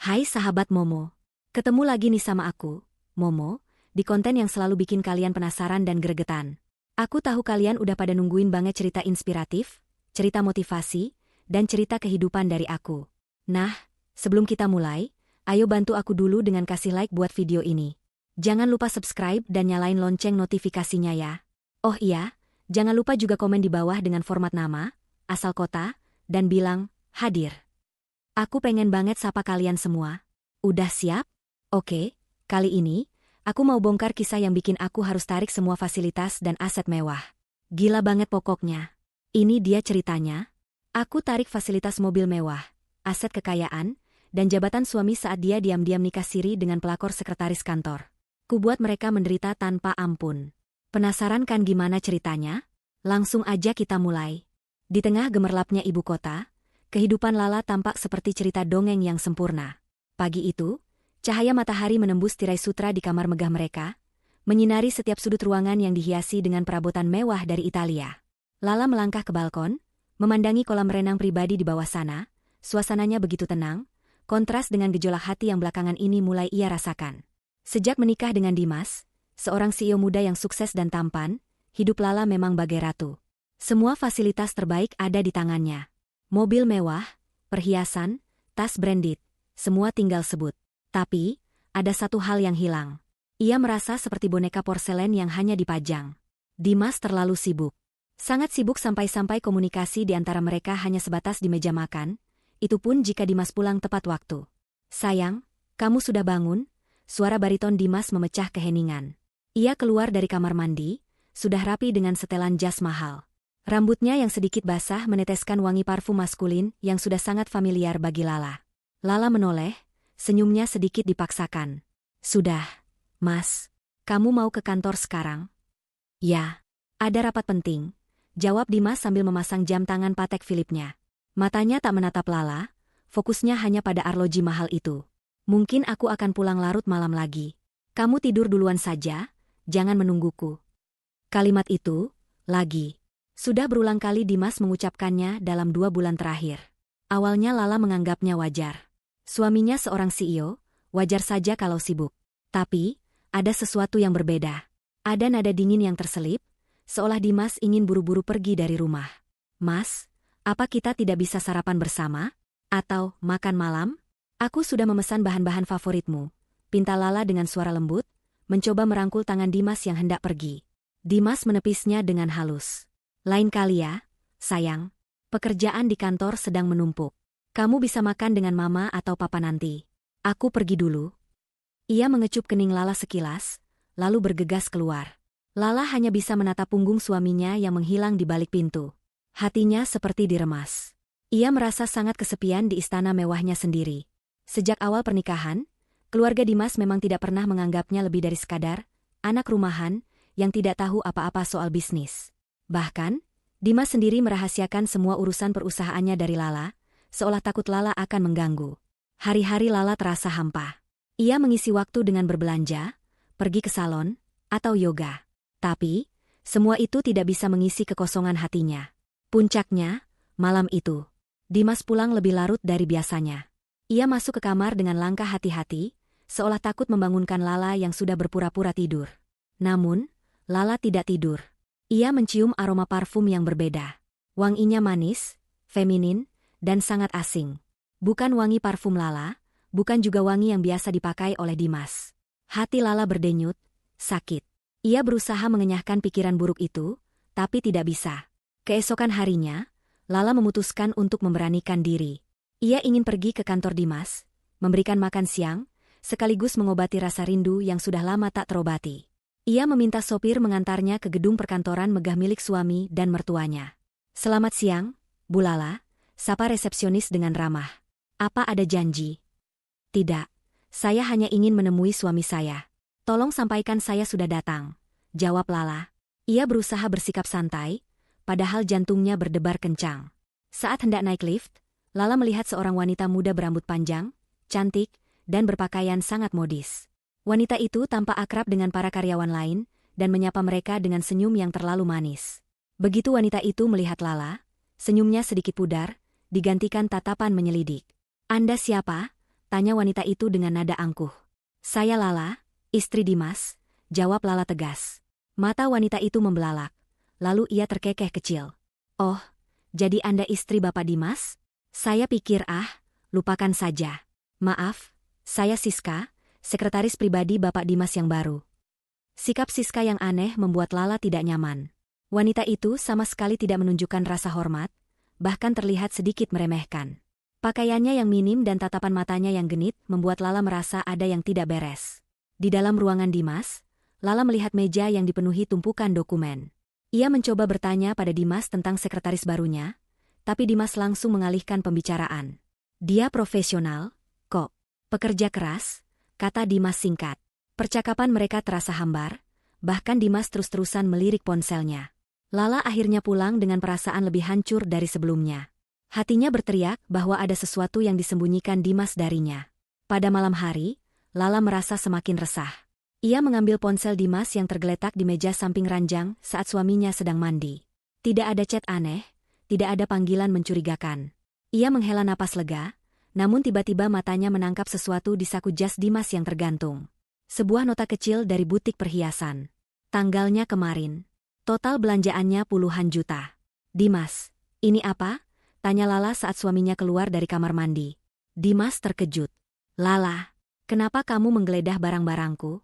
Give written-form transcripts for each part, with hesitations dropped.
Hai sahabat Momo. Ketemu lagi nih sama aku, Momo, di konten yang selalu bikin kalian penasaran dan gregetan. Aku tahu kalian udah pada nungguin banget cerita inspiratif, cerita motivasi, dan cerita kehidupan dari aku. Nah, sebelum kita mulai, ayo bantu aku dulu dengan kasih like buat video ini. Jangan lupa subscribe dan nyalain lonceng notifikasinya ya. Oh iya, jangan lupa juga komen di bawah dengan format nama, asal kota, dan bilang, hadir. Aku pengen banget sapa kalian semua. Udah siap? Oke, kali ini, aku mau bongkar kisah yang bikin aku harus tarik semua fasilitas dan aset mewah. Gila banget pokoknya. Ini dia ceritanya. Aku tarik fasilitas mobil mewah, aset kekayaan, dan jabatan suami saat dia diam-diam nikah siri dengan pelakor sekretaris kantor. Kubuat mereka menderita tanpa ampun. Penasaran kan gimana ceritanya? Langsung aja kita mulai. Di tengah gemerlapnya ibu kota, kehidupan Lala tampak seperti cerita dongeng yang sempurna. Pagi itu, cahaya matahari menembus tirai sutra di kamar megah mereka, menyinari setiap sudut ruangan yang dihiasi dengan perabotan mewah dari Italia. Lala melangkah ke balkon, memandangi kolam renang pribadi di bawah sana. Suasananya begitu tenang, kontras dengan gejolak hati yang belakangan ini mulai ia rasakan. Sejak menikah dengan Dimas, seorang CEO muda yang sukses dan tampan, hidup Lala memang bagai ratu. Semua fasilitas terbaik ada di tangannya. Mobil mewah, perhiasan, tas branded, semua tinggal sebut. Tapi, ada satu hal yang hilang. Ia merasa seperti boneka porselen yang hanya dipajang. Dimas terlalu sibuk. Sangat sibuk sampai-sampai komunikasi di antara mereka hanya sebatas di meja makan, itu pun jika Dimas pulang tepat waktu. Sayang, kamu sudah bangun? Suara bariton Dimas memecah keheningan. Ia keluar dari kamar mandi, sudah rapi dengan setelan jas mahal. Rambutnya yang sedikit basah meneteskan wangi parfum maskulin yang sudah sangat familiar bagi Lala. Lala menoleh, senyumnya sedikit dipaksakan. Sudah, Mas. Kamu mau ke kantor sekarang? Ya, ada rapat penting, jawab Dimas sambil memasang jam tangan Patek Philippe-nya. Matanya tak menatap Lala, fokusnya hanya pada arloji mahal itu. Mungkin aku akan pulang larut malam lagi. Kamu tidur duluan saja, jangan menungguku. Kalimat itu, lagi. Sudah berulang kali Dimas mengucapkannya dalam 2 bulan terakhir. Awalnya Lala menganggapnya wajar. Suaminya seorang CEO, wajar saja kalau sibuk. Tapi, ada sesuatu yang berbeda. Ada nada dingin yang terselip, seolah Dimas ingin buru-buru pergi dari rumah. Mas, apa kita tidak bisa sarapan bersama? Atau makan malam? Aku sudah memesan bahan-bahan favoritmu, pinta Lala dengan suara lembut, mencoba merangkul tangan Dimas yang hendak pergi. Dimas menepisnya dengan halus. Lain kali ya, sayang. Pekerjaan di kantor sedang menumpuk. Kamu bisa makan dengan mama atau papa nanti. Aku pergi dulu. Ia mengecup kening Lala sekilas, lalu bergegas keluar. Lala hanya bisa menatap punggung suaminya yang menghilang di balik pintu. Hatinya seperti diremas. Ia merasa sangat kesepian di istana mewahnya sendiri. Sejak awal pernikahan, keluarga Dimas memang tidak pernah menganggapnya lebih dari sekadar anak rumahan yang tidak tahu apa-apa soal bisnis. Bahkan, Dimas sendiri merahasiakan semua urusan perusahaannya dari Lala, seolah takut Lala akan mengganggu. Hari-hari Lala terasa hampa. Ia mengisi waktu dengan berbelanja, pergi ke salon, atau yoga. Tapi, semua itu tidak bisa mengisi kekosongan hatinya. Puncaknya, malam itu, Dimas pulang lebih larut dari biasanya. Ia masuk ke kamar dengan langkah hati-hati, seolah takut membangunkan Lala yang sudah berpura-pura tidur. Namun, Lala tidak tidur. Ia mencium aroma parfum yang berbeda. Wanginya manis, feminin, dan sangat asing. Bukan wangi parfum Lala, bukan juga wangi yang biasa dipakai oleh Dimas. Hati Lala berdenyut, sakit. Ia berusaha mengenyahkan pikiran buruk itu, tapi tidak bisa. Keesokan harinya, Lala memutuskan untuk memberanikan diri. Ia ingin pergi ke kantor Dimas, memberikan makan siang, sekaligus mengobati rasa rindu yang sudah lama tak terobati. Ia meminta sopir mengantarnya ke gedung perkantoran megah milik suami dan mertuanya. Selamat siang, Bu Lala, sapa resepsionis dengan ramah. Apa ada janji? Tidak, saya hanya ingin menemui suami saya. Tolong sampaikan saya sudah datang, jawab Lala. Ia berusaha bersikap santai, padahal jantungnya berdebar kencang. Saat hendak naik lift, Lala melihat seorang wanita muda berambut panjang, cantik, dan berpakaian sangat modis. Wanita itu tampak akrab dengan para karyawan lain, dan menyapa mereka dengan senyum yang terlalu manis. Begitu wanita itu melihat Lala, senyumnya sedikit pudar, digantikan tatapan menyelidik. Anda siapa? Tanya wanita itu dengan nada angkuh. Saya Lala, istri Dimas, jawab Lala tegas. Mata wanita itu membelalak. Lalu ia terkekeh kecil. Oh, jadi Anda istri Bapak Dimas? Saya pikir lupakan saja. Maaf, saya Siska, sekretaris pribadi Bapak Dimas yang baru. Sikap Siska yang aneh membuat Lala tidak nyaman. Wanita itu sama sekali tidak menunjukkan rasa hormat, bahkan terlihat sedikit meremehkan. Pakaiannya yang minim dan tatapan matanya yang genit membuat Lala merasa ada yang tidak beres. Di dalam ruangan Dimas, Lala melihat meja yang dipenuhi tumpukan dokumen. Ia mencoba bertanya pada Dimas tentang sekretaris barunya, tapi Dimas langsung mengalihkan pembicaraan. Dia profesional, kok. Pekerja keras, kata Dimas singkat. Percakapan mereka terasa hambar, bahkan Dimas terus-terusan melirik ponselnya. Lala akhirnya pulang dengan perasaan lebih hancur dari sebelumnya. Hatinya berteriak bahwa ada sesuatu yang disembunyikan Dimas darinya. Pada malam hari, Lala merasa semakin resah. Ia mengambil ponsel Dimas yang tergeletak di meja samping ranjang saat suaminya sedang mandi. Tidak ada chat aneh, tidak ada panggilan mencurigakan. Ia menghela napas lega, namun tiba-tiba matanya menangkap sesuatu di saku jas Dimas yang tergantung. Sebuah nota kecil dari butik perhiasan. Tanggalnya kemarin. Total belanjaannya puluhan juta. Dimas, ini apa? Tanya Lala saat suaminya keluar dari kamar mandi. Dimas terkejut. Lala, kenapa kamu menggeledah barang-barangku?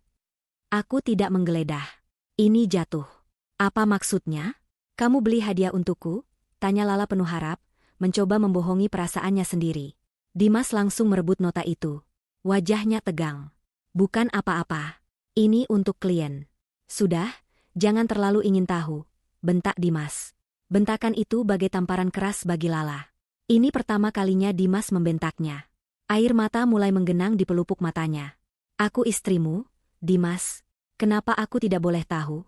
Aku tidak menggeledah. Ini jatuh. Apa maksudnya? Kamu beli hadiah untukku? Tanya Lala penuh harap, mencoba membohongi perasaannya sendiri. Dimas langsung merebut nota itu. Wajahnya tegang. Bukan apa-apa. Ini untuk klien. Sudah, jangan terlalu ingin tahu, bentak Dimas. Bentakan itu bagai tamparan keras bagi Lala. Ini pertama kalinya Dimas membentaknya. Air mata mulai menggenang di pelupuk matanya. Aku istrimu, Dimas. Kenapa aku tidak boleh tahu?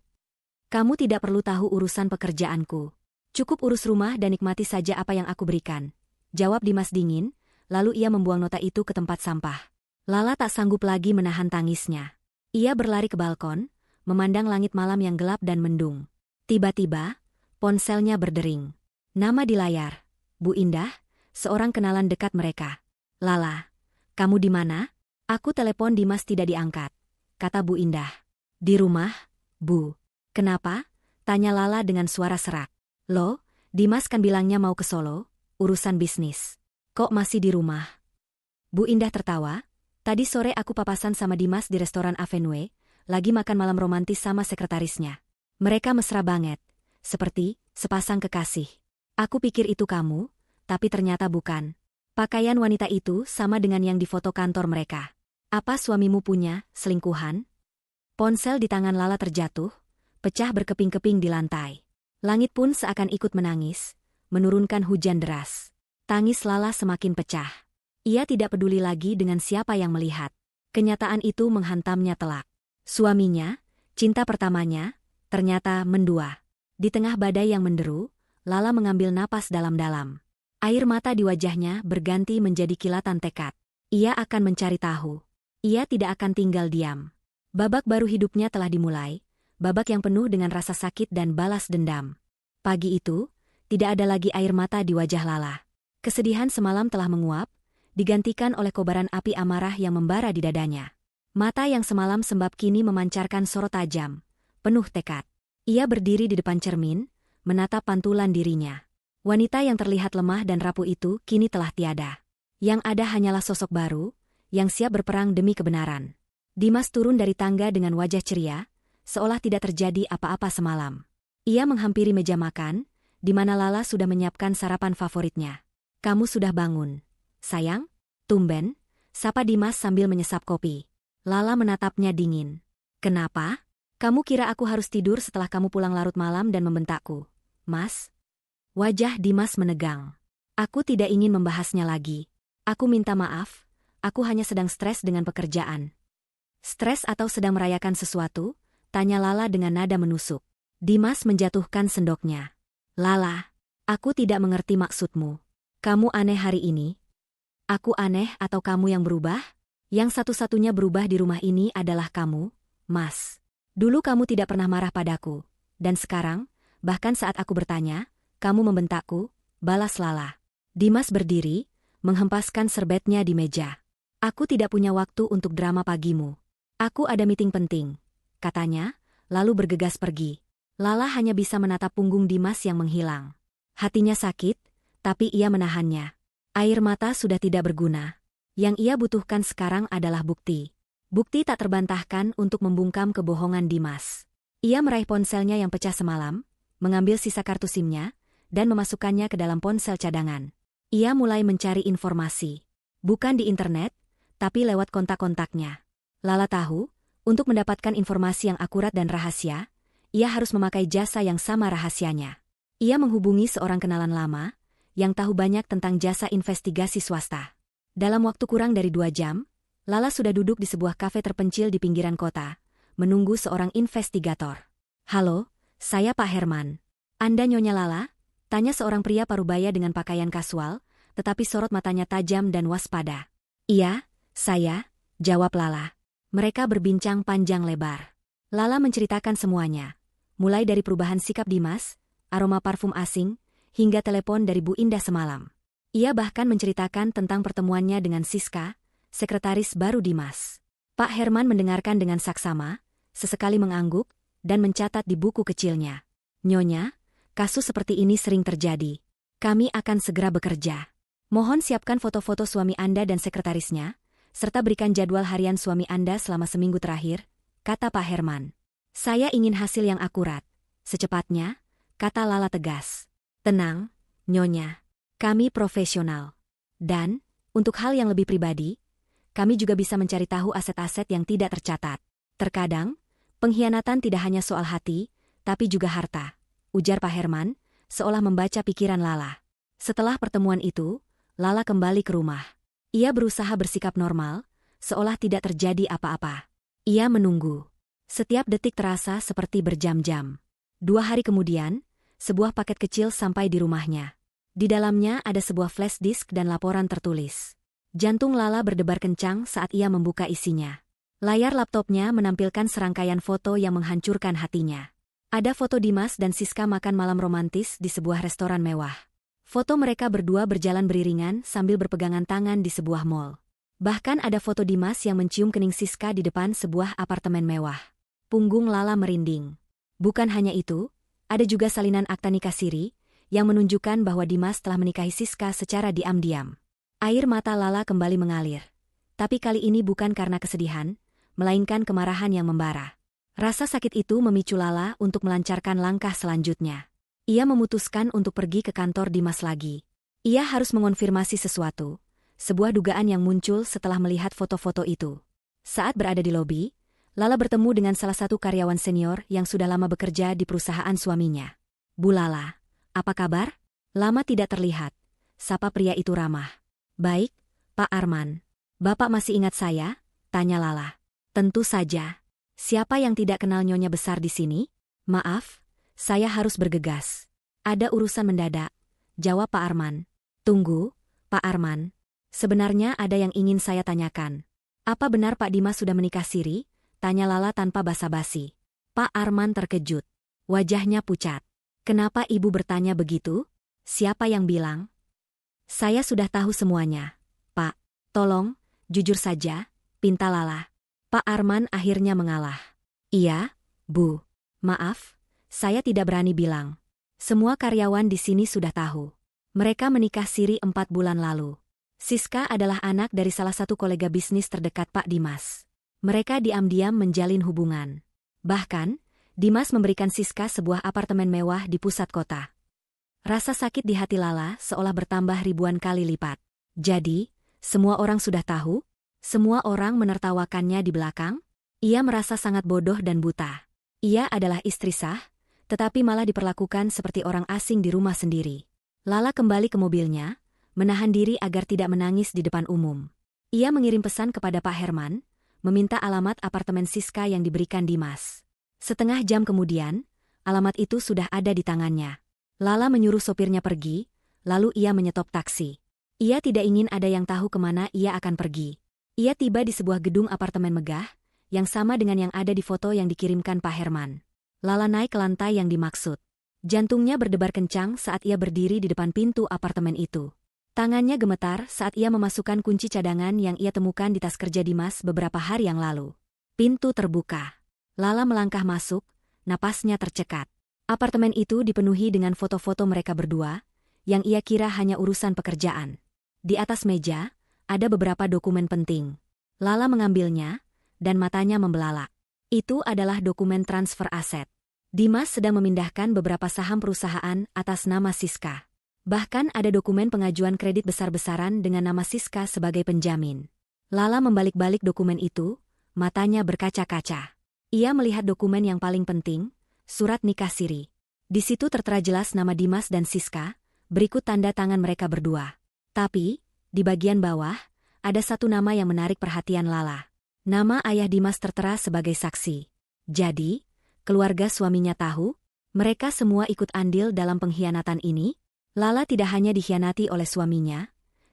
Kamu tidak perlu tahu urusan pekerjaanku. Cukup urus rumah dan nikmati saja apa yang aku berikan. Jawab Dimas dingin, lalu ia membuang nota itu ke tempat sampah. Lala tak sanggup lagi menahan tangisnya. Ia berlari ke balkon, memandang langit malam yang gelap dan mendung. Tiba-tiba, ponselnya berdering. Nama di layar. Bu Indah, seorang kenalan dekat mereka. Lala, kamu di mana? Aku telepon Dimas tidak diangkat, kata Bu Indah. Di rumah, Bu. Kenapa? Tanya Lala dengan suara serak. Loh, Dimas kan bilangnya mau ke Solo, urusan bisnis. Kok masih di rumah? Bu Indah tertawa. Tadi sore aku papasan sama Dimas di restoran Avenue, lagi makan malam romantis sama sekretarisnya. Mereka mesra banget, seperti sepasang kekasih. Aku pikir itu kamu, tapi ternyata bukan. Pakaian wanita itu sama dengan yang di foto kantor mereka. Apa suamimu punya selingkuhan? Ponsel di tangan Lala terjatuh, pecah berkeping-keping di lantai. Langit pun seakan ikut menangis, menurunkan hujan deras. Tangis Lala semakin pecah. Ia tidak peduli lagi dengan siapa yang melihat. Kenyataan itu menghantamnya telak. Suaminya, cinta pertamanya, ternyata mendua. Di tengah badai yang menderu, Lala mengambil napas dalam-dalam. Air mata di wajahnya berganti menjadi kilatan tekad. Ia akan mencari tahu. Ia tidak akan tinggal diam. Babak baru hidupnya telah dimulai, babak yang penuh dengan rasa sakit dan balas dendam. Pagi itu, tidak ada lagi air mata di wajah Lala. Kesedihan semalam telah menguap, digantikan oleh kobaran api amarah yang membara di dadanya. Mata yang semalam sembab kini memancarkan sorot tajam, penuh tekad. Ia berdiri di depan cermin, menatap pantulan dirinya. Wanita yang terlihat lemah dan rapuh itu kini telah tiada. Yang ada hanyalah sosok baru, yang siap berperang demi kebenaran. Dimas turun dari tangga dengan wajah ceria, seolah tidak terjadi apa-apa semalam. Ia menghampiri meja makan, di mana Lala sudah menyiapkan sarapan favoritnya. Kamu sudah bangun, sayang? Tumben, sapa Dimas sambil menyesap kopi. Lala menatapnya dingin. Kenapa? Kamu kira aku harus tidur setelah kamu pulang larut malam dan membentakku, Mas? Wajah Dimas menegang. Aku tidak ingin membahasnya lagi. Aku minta maaf, aku hanya sedang stres dengan pekerjaan. Stres atau sedang merayakan sesuatu? Tanya Lala dengan nada menusuk. Dimas menjatuhkan sendoknya. Lala, aku tidak mengerti maksudmu. Kamu aneh hari ini. Aku aneh atau kamu yang berubah? Yang satu-satunya berubah di rumah ini adalah kamu, Mas. Dulu kamu tidak pernah marah padaku. Dan sekarang, bahkan saat aku bertanya, kamu membentakku, balas Lala. Dimas berdiri, menghempaskan serbetnya di meja. Aku tidak punya waktu untuk drama pagimu. Aku ada meeting penting, katanya, lalu bergegas pergi. Lala hanya bisa menatap punggung Dimas yang menghilang. Hatinya sakit, tapi ia menahannya. Air mata sudah tidak berguna. Yang ia butuhkan sekarang adalah bukti. Bukti tak terbantahkan untuk membungkam kebohongan Dimas. Ia meraih ponselnya yang pecah semalam, mengambil sisa kartu SIM-nya, dan memasukkannya ke dalam ponsel cadangan. Ia mulai mencari informasi. Bukan di internet, tapi lewat kontak-kontaknya. Lala tahu, untuk mendapatkan informasi yang akurat dan rahasia, ia harus memakai jasa yang sama rahasianya. Ia menghubungi seorang kenalan lama, yang tahu banyak tentang jasa investigasi swasta. Dalam waktu kurang dari 2 jam, Lala sudah duduk di sebuah kafe terpencil di pinggiran kota, menunggu seorang investigator. "Halo, saya Pak Herman. Anda Nyonya Lala?" tanya seorang pria parubaya dengan pakaian kasual, tetapi sorot matanya tajam dan waspada. "Iya, saya," jawab Lala. Mereka berbincang panjang lebar. Lala menceritakan semuanya, mulai dari perubahan sikap Dimas, aroma parfum asing, hingga telepon dari Bu Indah semalam. Ia bahkan menceritakan tentang pertemuannya dengan Siska, sekretaris baru Dimas. Pak Herman mendengarkan dengan saksama, sesekali mengangguk, dan mencatat di buku kecilnya. "Nyonya, kasus seperti ini sering terjadi. Kami akan segera bekerja. Mohon siapkan foto-foto suami Anda dan sekretarisnya, serta berikan jadwal harian suami Anda selama seminggu terakhir," kata Pak Herman. "Saya ingin hasil yang akurat. Secepatnya," kata Lala tegas. "Tenang, Nyonya. Kami profesional. Dan, untuk hal yang lebih pribadi, kami juga bisa mencari tahu aset-aset yang tidak tercatat. Terkadang, pengkhianatan tidak hanya soal hati, tapi juga harta," ujar Pak Herman, seolah membaca pikiran Lala. Setelah pertemuan itu, Lala kembali ke rumah. Ia berusaha bersikap normal, seolah tidak terjadi apa-apa. Ia menunggu. Setiap detik terasa seperti berjam-jam. 2 hari kemudian, sebuah paket kecil sampai di rumahnya. Di dalamnya ada sebuah flash disk dan laporan tertulis. Jantung Lala berdebar kencang saat ia membuka isinya. Layar laptopnya menampilkan serangkaian foto yang menghancurkan hatinya. Ada foto Dimas dan Siska makan malam romantis di sebuah restoran mewah. Foto mereka berdua berjalan beriringan sambil berpegangan tangan di sebuah mall. Bahkan ada foto Dimas yang mencium kening Siska di depan sebuah apartemen mewah. Punggung Lala merinding. Bukan hanya itu, ada juga salinan akta nikah siri, yang menunjukkan bahwa Dimas telah menikahi Siska secara diam-diam. Air mata Lala kembali mengalir. Tapi kali ini bukan karena kesedihan, melainkan kemarahan yang membara. Rasa sakit itu memicu Lala untuk melancarkan langkah selanjutnya. Ia memutuskan untuk pergi ke kantor Dimas lagi. Ia harus mengonfirmasi sesuatu, sebuah dugaan yang muncul setelah melihat foto-foto itu. Saat berada di lobi, Lala bertemu dengan salah satu karyawan senior yang sudah lama bekerja di perusahaan suaminya. "Bu Lala, apa kabar?" "Lama tidak terlihat," sapa pria itu ramah. "Baik, Pak Arman. Bapak masih ingat saya?" tanya Lala. "Tentu saja. Siapa yang tidak kenal Nyonya besar di sini?" "Maaf, saya harus bergegas. Ada urusan mendadak," jawab Pak Arman. "Tunggu, Pak Arman. Sebenarnya ada yang ingin saya tanyakan." "Apa benar Pak Dimas sudah menikah siri?" tanya Lala tanpa basa-basi. Pak Arman terkejut. Wajahnya pucat. "Kenapa ibu bertanya begitu? Siapa yang bilang?" "Saya sudah tahu semuanya, Pak. Tolong, jujur saja," pinta Lala. Pak Arman akhirnya mengalah. "Iya, Bu. Maaf, saya tidak berani bilang. Semua karyawan di sini sudah tahu. Mereka menikah siri 4 bulan lalu. Siska adalah anak dari salah satu kolega bisnis terdekat Pak Dimas. Mereka diam-diam menjalin hubungan. Bahkan, Dimas memberikan Siska sebuah apartemen mewah di pusat kota." Rasa sakit di hati Lala seolah bertambah ribuan kali lipat. Jadi, semua orang sudah tahu? Semua orang menertawakannya di belakang? Ia merasa sangat bodoh dan buta. Ia adalah istri sah, tetapi malah diperlakukan seperti orang asing di rumah sendiri. Lala kembali ke mobilnya, menahan diri agar tidak menangis di depan umum. Ia mengirim pesan kepada Pak Herman, meminta alamat apartemen Siska yang diberikan Dimas. Setengah jam kemudian, alamat itu sudah ada di tangannya. Lala menyuruh sopirnya pergi, lalu ia menyetop taksi. Ia tidak ingin ada yang tahu kemana ia akan pergi. Ia tiba di sebuah gedung apartemen megah, yang sama dengan yang ada di foto yang dikirimkan Pak Herman. Lala naik ke lantai yang dimaksud. Jantungnya berdebar kencang saat ia berdiri di depan pintu apartemen itu. Tangannya gemetar saat ia memasukkan kunci cadangan yang ia temukan di tas kerja Dimas beberapa hari yang lalu. Pintu terbuka. Lala melangkah masuk, napasnya tercekat. Apartemen itu dipenuhi dengan foto-foto mereka berdua, yang ia kira hanya urusan pekerjaan. Di atas meja, ada beberapa dokumen penting. Lala mengambilnya, dan matanya membelalak. Itu adalah dokumen transfer aset. Dimas sedang memindahkan beberapa saham perusahaan atas nama Siska. Bahkan ada dokumen pengajuan kredit besar-besaran dengan nama Siska sebagai penjamin. Lala membalik-balik dokumen itu, matanya berkaca-kaca. Ia melihat dokumen yang paling penting, surat nikah siri. Di situ tertera jelas nama Dimas dan Siska, berikut tanda tangan mereka berdua. Tapi, di bagian bawah, ada satu nama yang menarik perhatian Lala. Nama ayah Dimas tertera sebagai saksi. Jadi, keluarga suaminya tahu? Mereka semua ikut andil dalam pengkhianatan ini? Lala tidak hanya dikhianati oleh suaminya,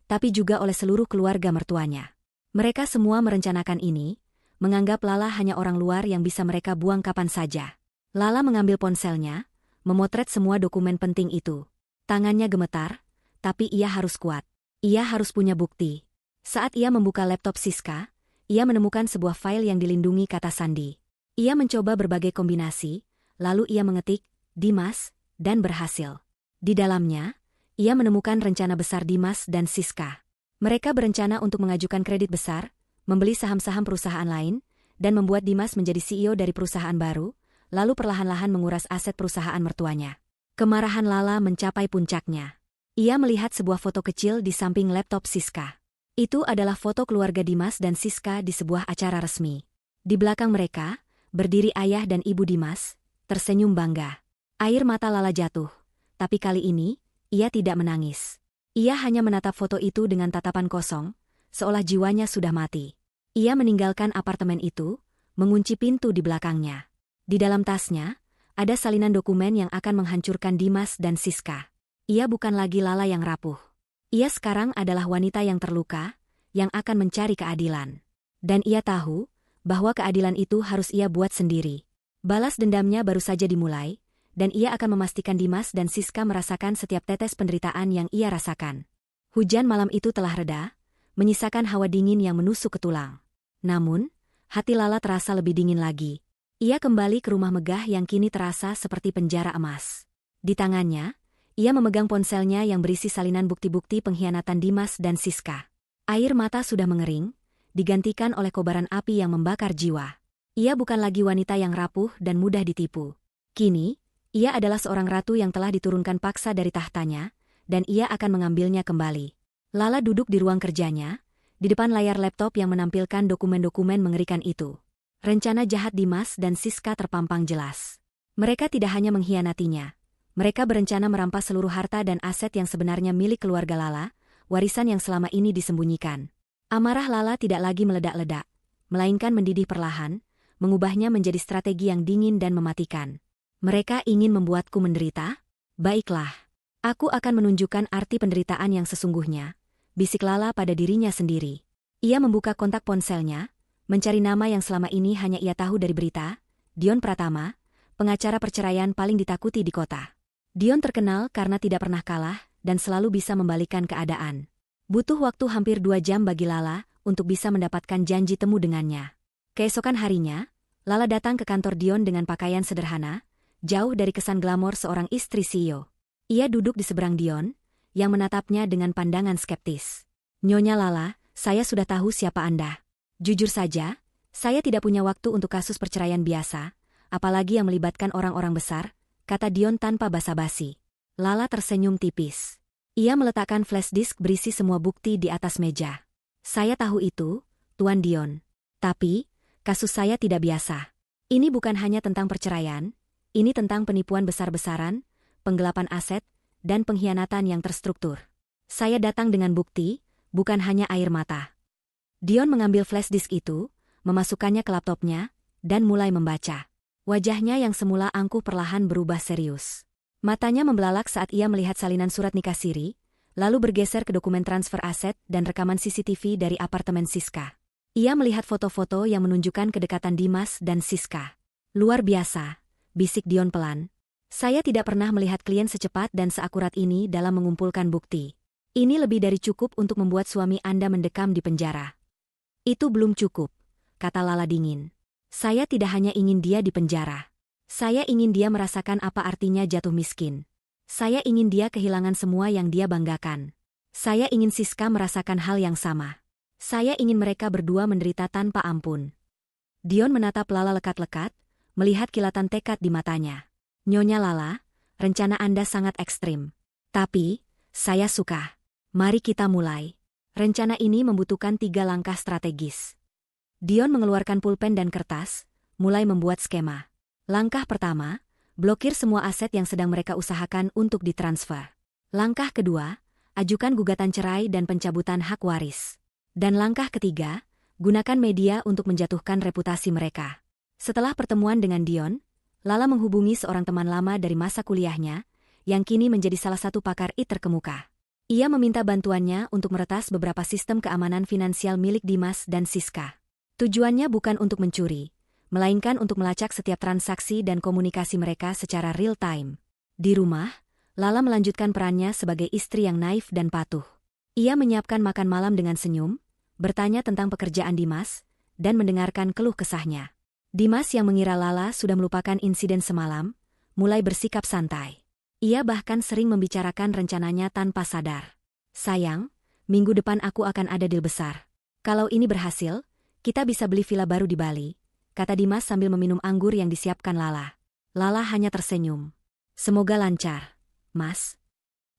tapi juga oleh seluruh keluarga mertuanya. Mereka semua merencanakan ini, menganggap Lala hanya orang luar yang bisa mereka buang kapan saja. Lala mengambil ponselnya, memotret semua dokumen penting itu. Tangannya gemetar, tapi ia harus kuat. Ia harus punya bukti. Saat ia membuka laptop Siska, ia menemukan sebuah file yang dilindungi kata sandi. Ia mencoba berbagai kombinasi, lalu ia mengetik, Dimas, dan berhasil. Di dalamnya, ia menemukan rencana besar Dimas dan Siska. Mereka berencana untuk mengajukan kredit besar, membeli saham-saham perusahaan lain, dan membuat Dimas menjadi CEO dari perusahaan baru, lalu perlahan-lahan menguras aset perusahaan mertuanya. Kemarahan Lala mencapai puncaknya. Ia melihat sebuah foto kecil di samping laptop Siska. Itu adalah foto keluarga Dimas dan Siska di sebuah acara resmi. Di belakang mereka, berdiri ayah dan ibu Dimas, tersenyum bangga. Air mata Lala jatuh. Tapi kali ini, ia tidak menangis. Ia hanya menatap foto itu dengan tatapan kosong, seolah jiwanya sudah mati. Ia meninggalkan apartemen itu, mengunci pintu di belakangnya. Di dalam tasnya, ada salinan dokumen yang akan menghancurkan Dimas dan Siska. Ia bukan lagi Lala yang rapuh. Ia sekarang adalah wanita yang terluka, yang akan mencari keadilan. Dan ia tahu bahwa keadilan itu harus ia buat sendiri. Balas dendamnya baru saja dimulai, dan ia akan memastikan Dimas dan Siska merasakan setiap tetes penderitaan yang ia rasakan. Hujan malam itu telah reda, menyisakan hawa dingin yang menusuk ke tulang. Namun, hati Lala terasa lebih dingin lagi. Ia kembali ke rumah megah yang kini terasa seperti penjara emas. Di tangannya, ia memegang ponselnya yang berisi salinan bukti-bukti pengkhianatan Dimas dan Siska. Air mata sudah mengering, digantikan oleh kobaran api yang membakar jiwa. Ia bukan lagi wanita yang rapuh dan mudah ditipu. Kini, ia adalah seorang ratu yang telah diturunkan paksa dari tahtanya, dan ia akan mengambilnya kembali. Lala duduk di ruang kerjanya, di depan layar laptop yang menampilkan dokumen-dokumen mengerikan itu. Rencana jahat Dimas dan Siska terpampang jelas. Mereka tidak hanya mengkhianatinya. Mereka berencana merampas seluruh harta dan aset yang sebenarnya milik keluarga Lala, warisan yang selama ini disembunyikan. Amarah Lala tidak lagi meledak-ledak, melainkan mendidih perlahan, mengubahnya menjadi strategi yang dingin dan mematikan. Mereka ingin membuatku menderita? Baiklah. Aku akan menunjukkan arti penderitaan yang sesungguhnya, bisik Lala pada dirinya sendiri. Ia membuka kontak ponselnya, mencari nama yang selama ini hanya ia tahu dari berita, Dion Pratama, pengacara perceraian paling ditakuti di kota. Dion terkenal karena tidak pernah kalah dan selalu bisa membalikkan keadaan. Butuh waktu hampir 2 jam bagi Lala untuk bisa mendapatkan janji temu dengannya. Keesokan harinya, Lala datang ke kantor Dion dengan pakaian sederhana, jauh dari kesan glamor seorang istri CEO. Ia duduk di seberang Dion, yang menatapnya dengan pandangan skeptis. Nyonya Lala, saya sudah tahu siapa Anda. Jujur saja, saya tidak punya waktu untuk kasus perceraian biasa, apalagi yang melibatkan orang-orang besar, kata Dion tanpa basa-basi. Lala tersenyum tipis. Ia meletakkan flash disk berisi semua bukti di atas meja. Saya tahu itu, Tuan Dion. Tapi, kasus saya tidak biasa. Ini bukan hanya tentang perceraian, ini tentang penipuan besar-besaran, penggelapan aset, dan pengkhianatan yang terstruktur. Saya datang dengan bukti, bukan hanya air mata. Dion mengambil flash disk itu, memasukkannya ke laptopnya, dan mulai membaca. Wajahnya yang semula angkuh perlahan berubah serius. Matanya membelalak saat ia melihat salinan surat nikah siri, lalu bergeser ke dokumen transfer aset dan rekaman CCTV dari apartemen Siska. Ia melihat foto-foto yang menunjukkan kedekatan Dimas dan Siska. Luar biasa, bisik Dion pelan. Saya tidak pernah melihat klien secepat dan seakurat ini dalam mengumpulkan bukti. Ini lebih dari cukup untuk membuat suami Anda mendekam di penjara. Itu belum cukup, kata Lala dingin. Saya tidak hanya ingin dia di penjara. Saya ingin dia merasakan apa artinya jatuh miskin. Saya ingin dia kehilangan semua yang dia banggakan. Saya ingin Siska merasakan hal yang sama. Saya ingin mereka berdua menderita tanpa ampun. Dion menatap Lala lekat-lekat, melihat kilatan tekad di matanya. Nyonya Lala, rencana Anda sangat ekstrim. Tapi, saya suka. Mari kita mulai. Rencana ini membutuhkan 3 langkah strategis. Dion mengeluarkan pulpen dan kertas, mulai membuat skema. Langkah pertama, blokir semua aset yang sedang mereka usahakan untuk ditransfer. Langkah kedua, ajukan gugatan cerai dan pencabutan hak waris. Dan langkah ketiga, gunakan media untuk menjatuhkan reputasi mereka. Setelah pertemuan dengan Dion, Lala menghubungi seorang teman lama dari masa kuliahnya, yang kini menjadi salah satu pakar IT terkemuka. Ia meminta bantuannya untuk meretas beberapa sistem keamanan finansial milik Dimas dan Siska. Tujuannya bukan untuk mencuri, melainkan untuk melacak setiap transaksi dan komunikasi mereka secara real-time. Di rumah, Lala melanjutkan perannya sebagai istri yang naif dan patuh. Ia menyiapkan makan malam dengan senyum, bertanya tentang pekerjaan Dimas, dan mendengarkan keluh kesahnya. Dimas yang mengira Lala sudah melupakan insiden semalam, mulai bersikap santai. Ia bahkan sering membicarakan rencananya tanpa sadar. Sayang, minggu depan aku akan ada deal besar. Kalau ini berhasil, kita bisa beli villa baru di Bali, kata Dimas sambil meminum anggur yang disiapkan Lala. Lala hanya tersenyum. Semoga lancar, Mas.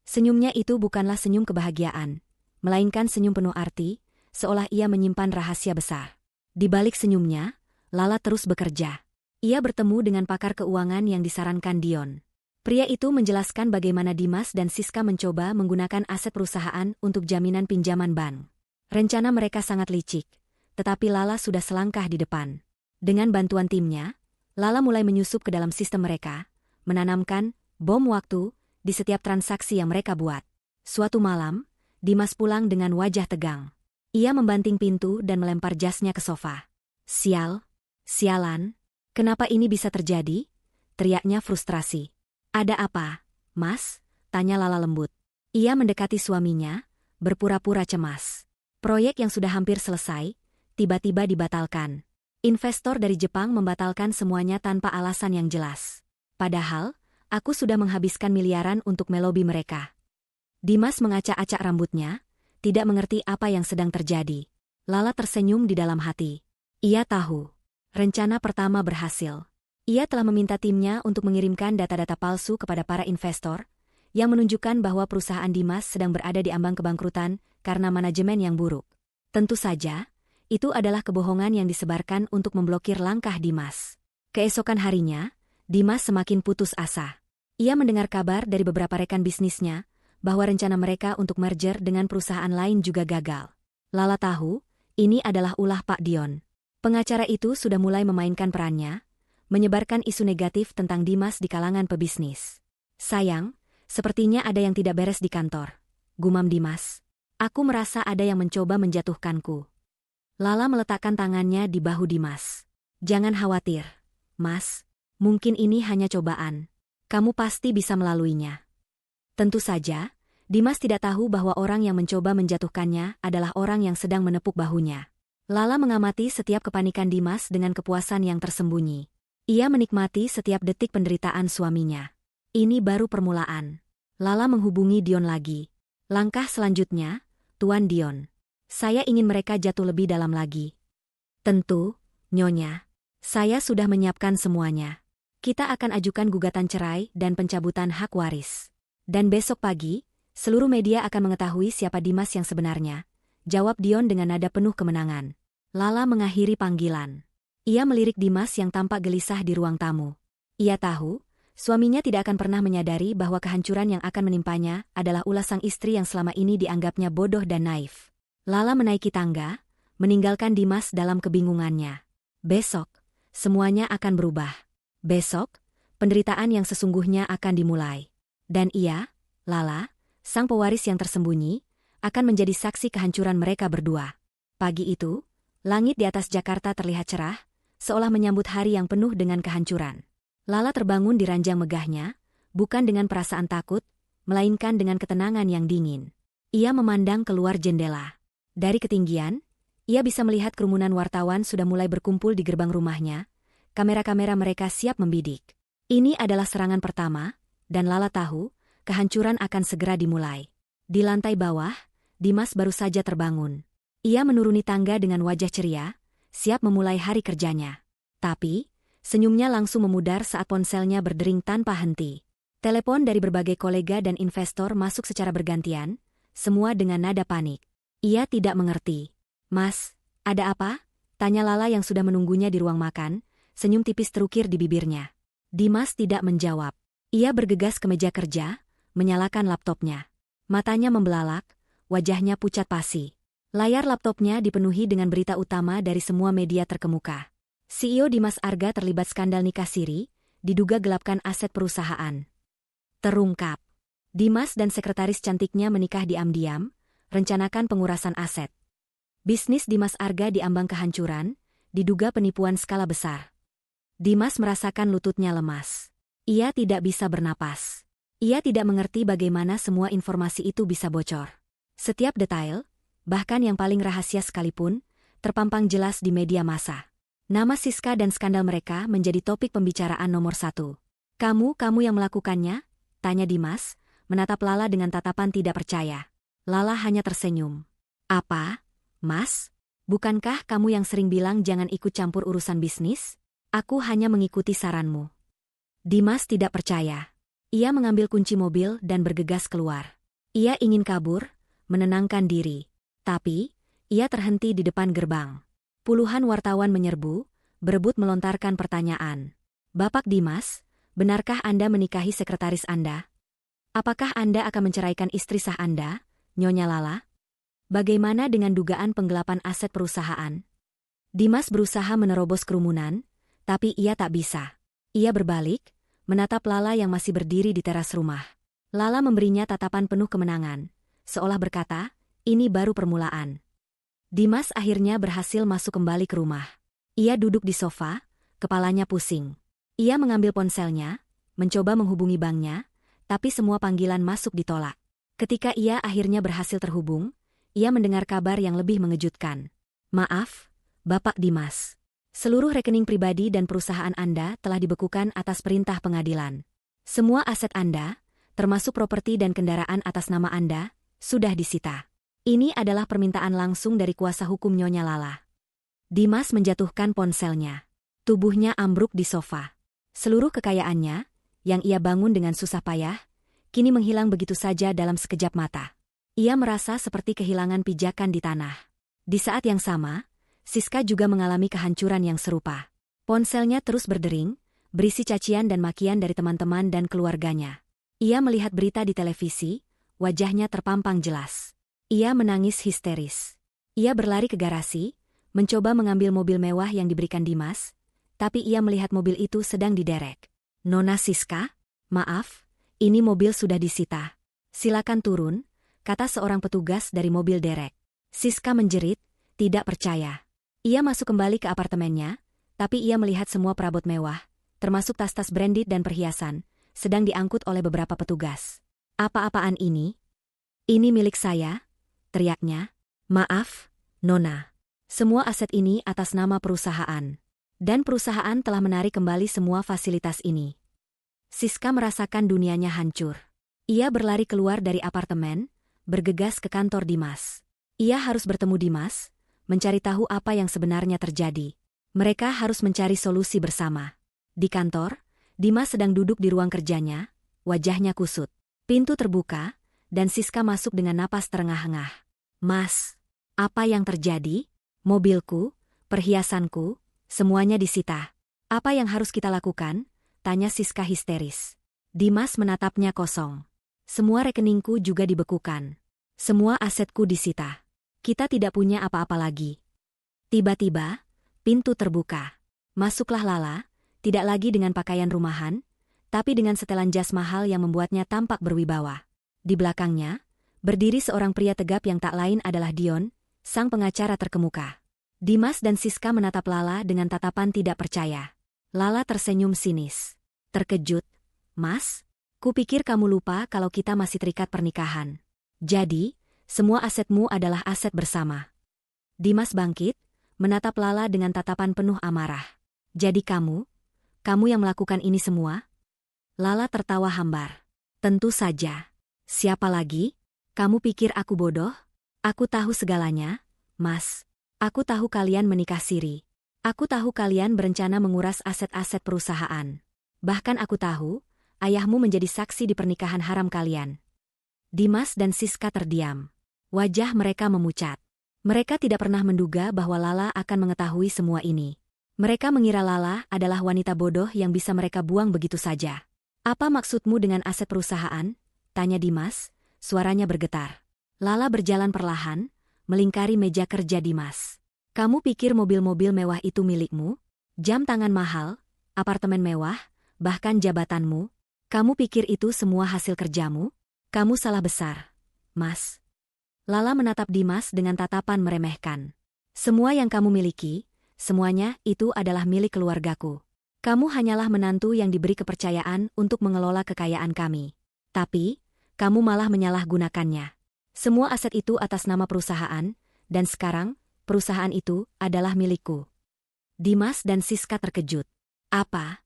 Senyumnya itu bukanlah senyum kebahagiaan, melainkan senyum penuh arti, seolah ia menyimpan rahasia besar. Di balik senyumnya, Lala terus bekerja. Ia bertemu dengan pakar keuangan yang disarankan Dion. Pria itu menjelaskan bagaimana Dimas dan Siska mencoba menggunakan aset perusahaan untuk jaminan pinjaman bank. Rencana mereka sangat licik, tetapi Lala sudah selangkah di depan. Dengan bantuan timnya, Lala mulai menyusup ke dalam sistem mereka, menanamkan bom waktu di setiap transaksi yang mereka buat. Suatu malam, Dimas pulang dengan wajah tegang. Ia membanting pintu dan melempar jasnya ke sofa. Sialan, kenapa ini bisa terjadi? Teriaknya frustrasi. Ada apa, Mas? Tanya Lala lembut. Ia mendekati suaminya, berpura-pura cemas. Proyek yang sudah hampir selesai, tiba-tiba dibatalkan. Investor dari Jepang membatalkan semuanya tanpa alasan yang jelas. Padahal, aku sudah menghabiskan miliaran untuk melobi mereka. Dimas mengacak-acak rambutnya, tidak mengerti apa yang sedang terjadi. Lala tersenyum di dalam hati. Ia tahu. Rencana pertama berhasil. Ia telah meminta timnya untuk mengirimkan data-data palsu kepada para investor, yang menunjukkan bahwa perusahaan Dimas sedang berada di ambang kebangkrutan karena manajemen yang buruk. Tentu saja, itu adalah kebohongan yang disebarkan untuk memblokir langkah Dimas. Keesokan harinya, Dimas semakin putus asa. Ia mendengar kabar dari beberapa rekan bisnisnya, bahwa rencana mereka untuk merger dengan perusahaan lain juga gagal. Lala tahu, ini adalah ulah Pak Dion. Pengacara itu sudah mulai memainkan perannya, menyebarkan isu negatif tentang Dimas di kalangan pebisnis. Sayang, sepertinya ada yang tidak beres di kantor, gumam Dimas. Aku merasa ada yang mencoba menjatuhkanku. Lala meletakkan tangannya di bahu Dimas. Jangan khawatir, Mas. Mungkin ini hanya cobaan. Kamu pasti bisa melaluinya. Tentu saja, Dimas tidak tahu bahwa orang yang mencoba menjatuhkannya adalah orang yang sedang menepuk bahunya. Lala mengamati setiap kepanikan Dimas dengan kepuasan yang tersembunyi. Ia menikmati setiap detik penderitaan suaminya. Ini baru permulaan. Lala menghubungi Dion lagi. Langkah selanjutnya, Tuan Dion. Saya ingin mereka jatuh lebih dalam lagi. Tentu, Nyonya. Saya sudah menyiapkan semuanya. Kita akan ajukan gugatan cerai dan pencabutan hak waris. Dan besok pagi, seluruh media akan mengetahui siapa Dimas yang sebenarnya, jawab Dion dengan nada penuh kemenangan. Lala mengakhiri panggilan. Ia melirik Dimas yang tampak gelisah di ruang tamu. Ia tahu, suaminya tidak akan pernah menyadari bahwa kehancuran yang akan menimpanya adalah ulah sang istri yang selama ini dianggapnya bodoh dan naif. Lala menaiki tangga, meninggalkan Dimas dalam kebingungannya. Besok, semuanya akan berubah. Besok, penderitaan yang sesungguhnya akan dimulai. Dan ia, Lala, sang pewaris yang tersembunyi, akan menjadi saksi kehancuran mereka berdua. Pagi itu, langit di atas Jakarta terlihat cerah, seolah menyambut hari yang penuh dengan kehancuran. Lala terbangun di ranjang megahnya, bukan dengan perasaan takut, melainkan dengan ketenangan yang dingin. Ia memandang keluar jendela. Dari ketinggian, ia bisa melihat kerumunan wartawan sudah mulai berkumpul di gerbang rumahnya. Kamera-kamera mereka siap membidik. Ini adalah serangan pertama, dan Lala tahu, kehancuran akan segera dimulai. Di lantai bawah, Dimas baru saja terbangun. Ia menuruni tangga dengan wajah ceria, siap memulai hari kerjanya. Tapi, senyumnya langsung memudar saat ponselnya berdering tanpa henti. Telepon dari berbagai kolega dan investor masuk secara bergantian, semua dengan nada panik. Ia tidak mengerti. "Mas, ada apa?" tanya Lala yang sudah menunggunya di ruang makan, senyum tipis terukir di bibirnya. Dimas tidak menjawab. Ia bergegas ke meja kerja, menyalakan laptopnya. Matanya membelalak, wajahnya pucat pasi. Layar laptopnya dipenuhi dengan berita utama dari semua media terkemuka. CEO Dimas Arga terlibat skandal nikah siri, diduga gelapkan aset perusahaan. Terungkap. Dimas dan sekretaris cantiknya menikah diam-diam, rencanakan pengurasan aset. Bisnis Dimas Arga diambang kehancuran, diduga penipuan skala besar. Dimas merasakan lututnya lemas. Ia tidak bisa bernapas. Ia tidak mengerti bagaimana semua informasi itu bisa bocor. Setiap detail, bahkan yang paling rahasia sekalipun, terpampang jelas di media massa. Nama Siska dan skandal mereka menjadi topik pembicaraan nomor 1. Kamu yang melakukannya?" tanya Dimas, menatap Lala dengan tatapan tidak percaya. Lala hanya tersenyum. "Apa? Mas? Bukankah kamu yang sering bilang jangan ikut campur urusan bisnis? Aku hanya mengikuti saranmu." Dimas tidak percaya. Ia mengambil kunci mobil dan bergegas keluar. Ia ingin kabur, menenangkan diri. Tapi, ia terhenti di depan gerbang. Puluhan wartawan menyerbu, berebut melontarkan pertanyaan. "Bapak Dimas, benarkah Anda menikahi sekretaris Anda? Apakah Anda akan menceraikan istri sah Anda, Nyonya Lala? Bagaimana dengan dugaan penggelapan aset perusahaan?" Dimas berusaha menerobos kerumunan, tapi ia tak bisa. Ia berbalik, menatap Lala yang masih berdiri di teras rumah. Lala memberinya tatapan penuh kemenangan, seolah berkata, "Ini baru permulaan." Dimas akhirnya berhasil masuk kembali ke rumah. Ia duduk di sofa, kepalanya pusing. Ia mengambil ponselnya, mencoba menghubungi banknya, tapi semua panggilan masuk ditolak. Ketika ia akhirnya berhasil terhubung, ia mendengar kabar yang lebih mengejutkan. "Maaf, Bapak Dimas. Seluruh rekening pribadi dan perusahaan Anda telah dibekukan atas perintah pengadilan. Semua aset Anda, termasuk properti dan kendaraan atas nama Anda, sudah disita. Ini adalah permintaan langsung dari kuasa hukum Nyonya Lala." Dimas menjatuhkan ponselnya. Tubuhnya ambruk di sofa. Seluruh kekayaannya, yang ia bangun dengan susah payah, kini menghilang begitu saja dalam sekejap mata. Ia merasa seperti kehilangan pijakan di tanah. Di saat yang sama, Siska juga mengalami kehancuran yang serupa. Ponselnya terus berdering, berisi cacian dan makian dari teman-teman dan keluarganya. Ia melihat berita di televisi, wajahnya terpampang jelas. Ia menangis histeris. Ia berlari ke garasi, mencoba mengambil mobil mewah yang diberikan Dimas, tapi ia melihat mobil itu sedang diderek. "Nona Siska, maaf, ini mobil sudah disita. Silakan turun," kata seorang petugas dari mobil derek. Siska menjerit, tidak percaya. Ia masuk kembali ke apartemennya, tapi ia melihat semua perabot mewah, termasuk tas-tas branded dan perhiasan, sedang diangkut oleh beberapa petugas. "Apa-apaan ini? Ini milik saya," teriaknya. "Maaf, Nona. Semua aset ini atas nama perusahaan. Dan perusahaan telah menarik kembali semua fasilitas ini." Siska merasakan dunianya hancur. Ia berlari keluar dari apartemen, bergegas ke kantor Dimas. Ia harus bertemu Dimas, mencari tahu apa yang sebenarnya terjadi. Mereka harus mencari solusi bersama. Di kantor, Dimas sedang duduk di ruang kerjanya, wajahnya kusut. Pintu terbuka, dan Siska masuk dengan napas terengah-engah. "Mas, apa yang terjadi? Mobilku, perhiasanku, semuanya disita. Apa yang harus kita lakukan?" tanya Siska histeris. Dimas menatapnya kosong. "Semua rekeningku juga dibekukan. Semua asetku disita. Kita tidak punya apa-apa lagi." Tiba-tiba, pintu terbuka. Masuklah Lala, tidak lagi dengan pakaian rumahan, tapi dengan setelan jas mahal yang membuatnya tampak berwibawa. Di belakangnya, berdiri seorang pria tegap yang tak lain adalah Dion, sang pengacara terkemuka. Dimas dan Siska menatap Lala dengan tatapan tidak percaya. Lala tersenyum sinis. "Terkejut, Mas? Kupikir kamu lupa kalau kita masih terikat pernikahan. Jadi, Semua asetmu adalah aset bersama. Dimas bangkit, menatap Lala dengan tatapan penuh amarah. Jadi kamu yang melakukan ini semua? Lala tertawa hambar. Tentu saja. Siapa lagi? Kamu pikir aku bodoh? Aku tahu segalanya, Mas. Aku tahu kalian menikah siri. Aku tahu kalian berencana menguras aset-aset perusahaan. Bahkan aku tahu, ayahmu menjadi saksi di pernikahan haram kalian. Dimas dan Siska terdiam. Wajah mereka memucat. Mereka tidak pernah menduga bahwa Lala akan mengetahui semua ini. Mereka mengira Lala adalah wanita bodoh yang bisa mereka buang begitu saja. Apa maksudmu dengan aset perusahaan? Tanya Dimas, suaranya bergetar. Lala berjalan perlahan, melingkari meja kerja Dimas. Kamu pikir mobil-mobil mewah itu milikmu? Jam tangan mahal, apartemen mewah, bahkan jabatanmu? Kamu pikir itu semua hasil kerjamu? Kamu salah besar, Mas. Lala menatap Dimas dengan tatapan meremehkan. Semua yang kamu miliki, semuanya itu adalah milik keluargaku. Kamu hanyalah menantu yang diberi kepercayaan untuk mengelola kekayaan kami. Tapi, kamu malah menyalahgunakannya. Semua aset itu atas nama perusahaan, dan sekarang, perusahaan itu adalah milikku. Dimas dan Siska terkejut. Apa?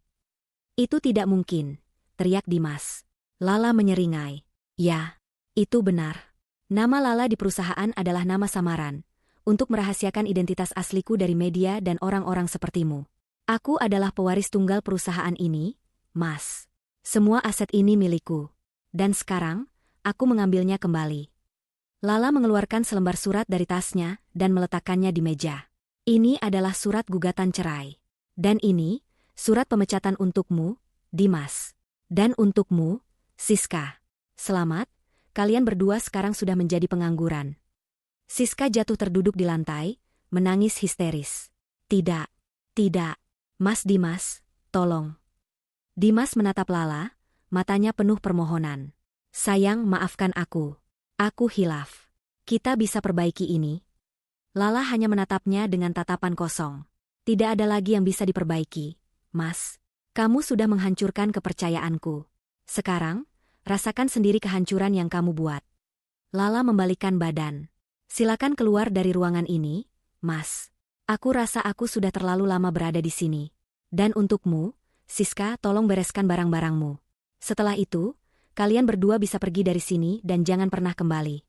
Itu tidak mungkin, teriak Dimas. Lala menyeringai. Ya, itu benar. Nama Lala di perusahaan adalah nama samaran, untuk merahasiakan identitas asliku dari media dan orang-orang sepertimu. Aku adalah pewaris tunggal perusahaan ini, Mas. Semua aset ini milikku. Dan sekarang, aku mengambilnya kembali. Lala mengeluarkan selembar surat dari tasnya dan meletakkannya di meja. Ini adalah surat gugatan cerai. Dan ini, surat pemecatan untukmu, Dimas. Dan untukmu, Siska. Selamat, kalian berdua sekarang sudah menjadi pengangguran. Siska jatuh terduduk di lantai, menangis histeris. Tidak, Mas Dimas, tolong. Dimas menatap Lala, matanya penuh permohonan. Sayang, maafkan aku. Aku hilaf. Kita bisa perbaiki ini. Lala hanya menatapnya dengan tatapan kosong. Tidak ada lagi yang bisa diperbaiki, Mas. Kamu sudah menghancurkan kepercayaanku. Sekarang, rasakan sendiri kehancuran yang kamu buat. Lala membalikkan badan. Silakan keluar dari ruangan ini, Mas. Aku rasa aku sudah terlalu lama berada di sini. Dan untukmu, Siska, tolong bereskan barang-barangmu. Setelah itu, kalian berdua bisa pergi dari sini dan jangan pernah kembali.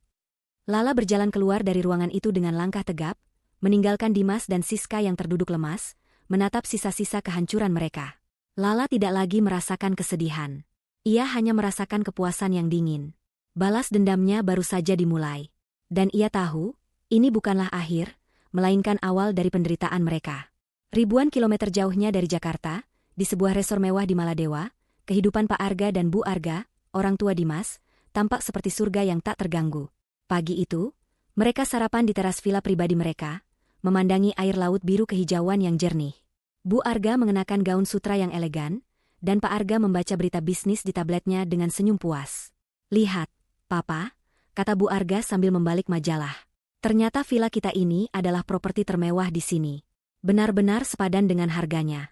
Lala berjalan keluar dari ruangan itu dengan langkah tegap, meninggalkan Dimas dan Siska yang terduduk lemas, menatap sisa-sisa kehancuran mereka. Lala tidak lagi merasakan kesedihan. Ia hanya merasakan kepuasan yang dingin. Balas dendamnya baru saja dimulai. Dan ia tahu, ini bukanlah akhir, melainkan awal dari penderitaan mereka. Ribuan kilometer jauhnya dari Jakarta, di sebuah resor mewah di Maladewa, kehidupan Pak Arga dan Bu Arga, orang tua Dimas, tampak seperti surga yang tak terganggu. Pagi itu, mereka sarapan di teras villa pribadi mereka, memandangi air laut biru kehijauan yang jernih. Bu Arga mengenakan gaun sutra yang elegan, dan Pak Arga membaca berita bisnis di tabletnya dengan senyum puas. Lihat, Papa, kata Bu Arga sambil membalik majalah. Ternyata villa kita ini adalah properti termewah di sini. Benar-benar sepadan dengan harganya.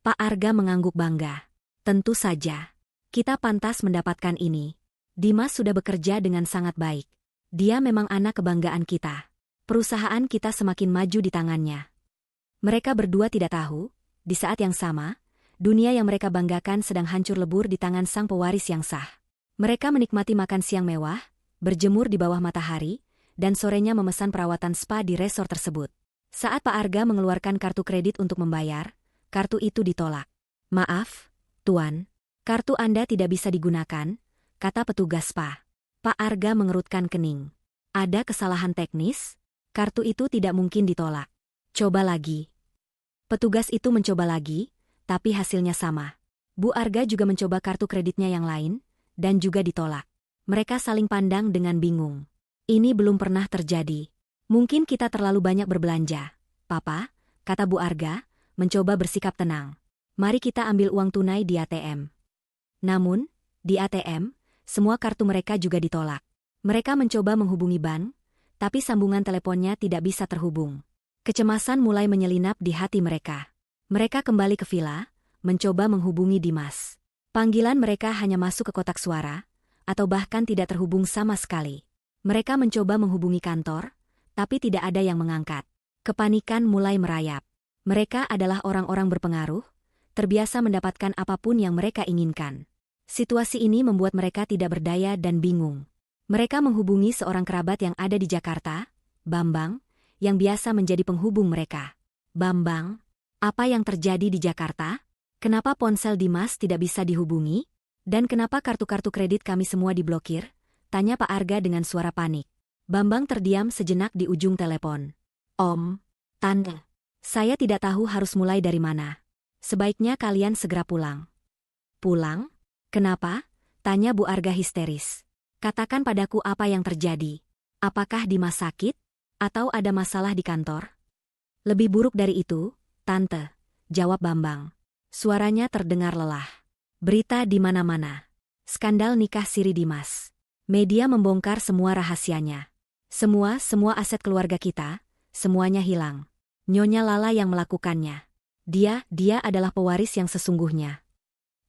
Pak Arga mengangguk bangga. Tentu saja. Kita pantas mendapatkan ini. Dimas sudah bekerja dengan sangat baik. Dia memang anak kebanggaan kita. Perusahaan kita semakin maju di tangannya. Mereka berdua tidak tahu, di saat yang sama, dunia yang mereka banggakan sedang hancur lebur di tangan sang pewaris yang sah. Mereka menikmati makan siang mewah, berjemur di bawah matahari, dan sorenya memesan perawatan spa di resor tersebut. Saat Pak Arga mengeluarkan kartu kredit untuk membayar, kartu itu ditolak. Maaf, Tuan, kartu Anda tidak bisa digunakan, kata petugas spa. Pak Arga mengerutkan kening. Ada kesalahan teknis? Kartu itu tidak mungkin ditolak. Coba lagi. Petugas itu mencoba lagi, tapi hasilnya sama. Bu Arga juga mencoba kartu kreditnya yang lain, dan juga ditolak. Mereka saling pandang dengan bingung. Ini belum pernah terjadi. Mungkin kita terlalu banyak berbelanja. Papa, kata Bu Arga, mencoba bersikap tenang. Mari kita ambil uang tunai di ATM. Namun, di ATM, semua kartu mereka juga ditolak. Mereka mencoba menghubungi bank, tapi sambungan teleponnya tidak bisa terhubung. Kecemasan mulai menyelinap di hati mereka. Mereka kembali ke villa, mencoba menghubungi Dimas. Panggilan mereka hanya masuk ke kotak suara, atau bahkan tidak terhubung sama sekali. Mereka mencoba menghubungi kantor, tapi tidak ada yang mengangkat. Kepanikan mulai merayap. Mereka adalah orang-orang berpengaruh, terbiasa mendapatkan apapun yang mereka inginkan. Situasi ini membuat mereka tidak berdaya dan bingung. Mereka menghubungi seorang kerabat yang ada di Jakarta, Bambang, yang biasa menjadi penghubung mereka. Bambang, apa yang terjadi di Jakarta? Kenapa ponsel Dimas tidak bisa dihubungi? Dan kenapa kartu-kartu kredit kami semua diblokir? Tanya Pak Arga dengan suara panik. Bambang terdiam sejenak di ujung telepon. Om, Tante, saya tidak tahu harus mulai dari mana. Sebaiknya kalian segera pulang. Pulang? Kenapa? Tanya Bu Arga histeris. Katakan padaku apa yang terjadi. Apakah Dimas sakit? Atau ada masalah di kantor? Lebih buruk dari itu, Tante, jawab Bambang. Suaranya terdengar lelah. Berita di mana-mana. Skandal nikah siri Dimas. Media membongkar semua rahasianya. Semua aset keluarga kita, semuanya hilang. Nyonya Lala yang melakukannya. Dia adalah pewaris yang sesungguhnya.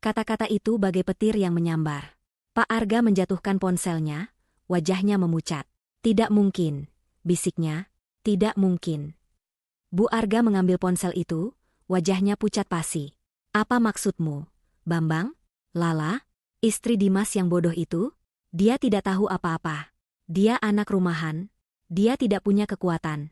Kata-kata itu bagai petir yang menyambar. Pak Arga menjatuhkan ponselnya, wajahnya memucat. Tidak mungkin, bisiknya, tidak mungkin. Bu Arga mengambil ponsel itu, wajahnya pucat pasi. Apa maksudmu, Bambang? Lala? Istri Dimas yang bodoh itu? Dia tidak tahu apa-apa. Dia anak rumahan. Dia tidak punya kekuatan.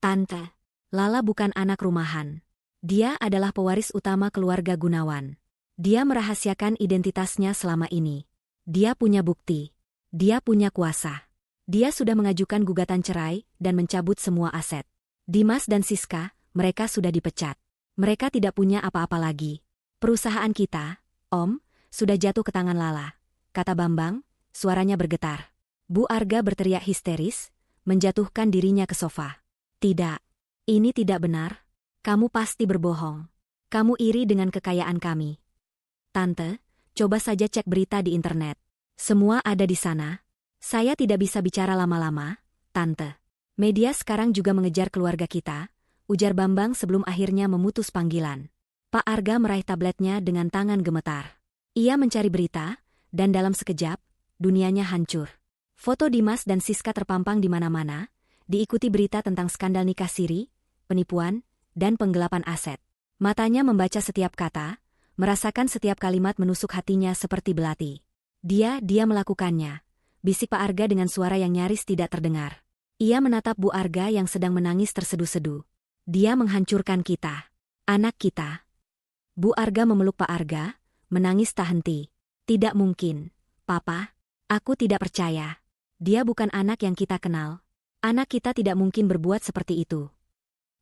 Tante, Lala bukan anak rumahan. Dia adalah pewaris utama keluarga Gunawan. Dia merahasiakan identitasnya selama ini. Dia punya bukti. Dia punya kuasa. Dia sudah mengajukan gugatan cerai dan mencabut semua aset. Dimas dan Siska, mereka sudah dipecat. Mereka tidak punya apa-apa lagi. Perusahaan kita, Om, sudah jatuh ke tangan Lala, kata Bambang, suaranya bergetar. Bu Arga berteriak histeris, menjatuhkan dirinya ke sofa. Tidak, ini tidak benar. Kamu pasti berbohong. Kamu iri dengan kekayaan kami. Tante, coba saja cek berita di internet. Semua ada di sana. Saya tidak bisa bicara lama-lama, Tante. Media sekarang juga mengejar keluarga kita, ujar Bambang sebelum akhirnya memutus panggilan. Pak Arga meraih tabletnya dengan tangan gemetar. Ia mencari berita, dan dalam sekejap, dunianya hancur. Foto Dimas dan Siska terpampang di mana-mana, diikuti berita tentang skandal nikah siri, penipuan, dan penggelapan aset. Matanya membaca setiap kata, merasakan setiap kalimat menusuk hatinya seperti belati. Dia melakukannya, bisik Pak Arga dengan suara yang nyaris tidak terdengar. Ia menatap Bu Arga yang sedang menangis terseduh-seduh. Dia menghancurkan kita. Anak kita. Bu Arga memeluk Pak Arga, menangis tak henti. Tidak mungkin, Papa. Aku tidak percaya. Dia bukan anak yang kita kenal. Anak kita tidak mungkin berbuat seperti itu.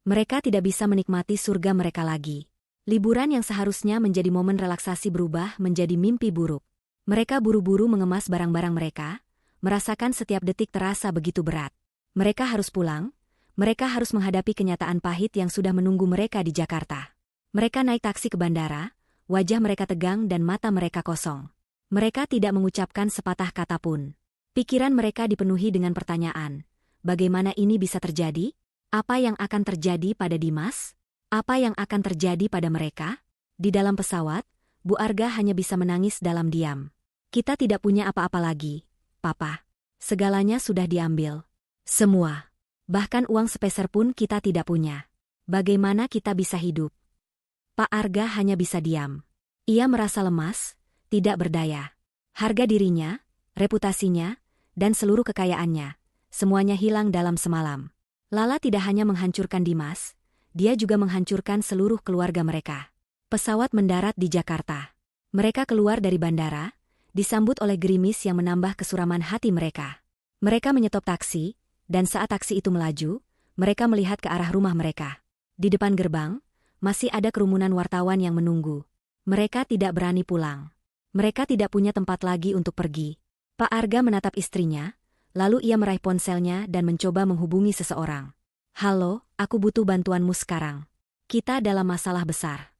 Mereka tidak bisa menikmati surga mereka lagi. Liburan yang seharusnya menjadi momen relaksasi berubah menjadi mimpi buruk. Mereka buru-buru mengemas barang-barang mereka, merasakan setiap detik terasa begitu berat. Mereka harus pulang, mereka harus menghadapi kenyataan pahit yang sudah menunggu mereka di Jakarta. Mereka naik taksi ke bandara, wajah mereka tegang dan mata mereka kosong. Mereka tidak mengucapkan sepatah kata pun. Pikiran mereka dipenuhi dengan pertanyaan, bagaimana ini bisa terjadi? Apa yang akan terjadi pada Dimas? Apa yang akan terjadi pada mereka? Di dalam pesawat, Bu Arga hanya bisa menangis dalam diam. Kita tidak punya apa-apa lagi, Papa. Segalanya sudah diambil. Semua. Bahkan uang sepeser pun kita tidak punya. Bagaimana kita bisa hidup? Pak Arga hanya bisa diam. Ia merasa lemas, tidak berdaya. Harga dirinya, reputasinya, dan seluruh kekayaannya, semuanya hilang dalam semalam. Lala tidak hanya menghancurkan Dimas, dia juga menghancurkan seluruh keluarga mereka. Pesawat mendarat di Jakarta. Mereka keluar dari bandara, disambut oleh gerimis yang menambah kesuraman hati mereka. Mereka menyetop taksi, dan saat taksi itu melaju, mereka melihat ke arah rumah mereka. Di depan gerbang, masih ada kerumunan wartawan yang menunggu. Mereka tidak berani pulang. Mereka tidak punya tempat lagi untuk pergi. Pak Arga menatap istrinya, lalu ia meraih ponselnya dan mencoba menghubungi seseorang. Halo, aku butuh bantuanmu sekarang. Kita dalam masalah besar.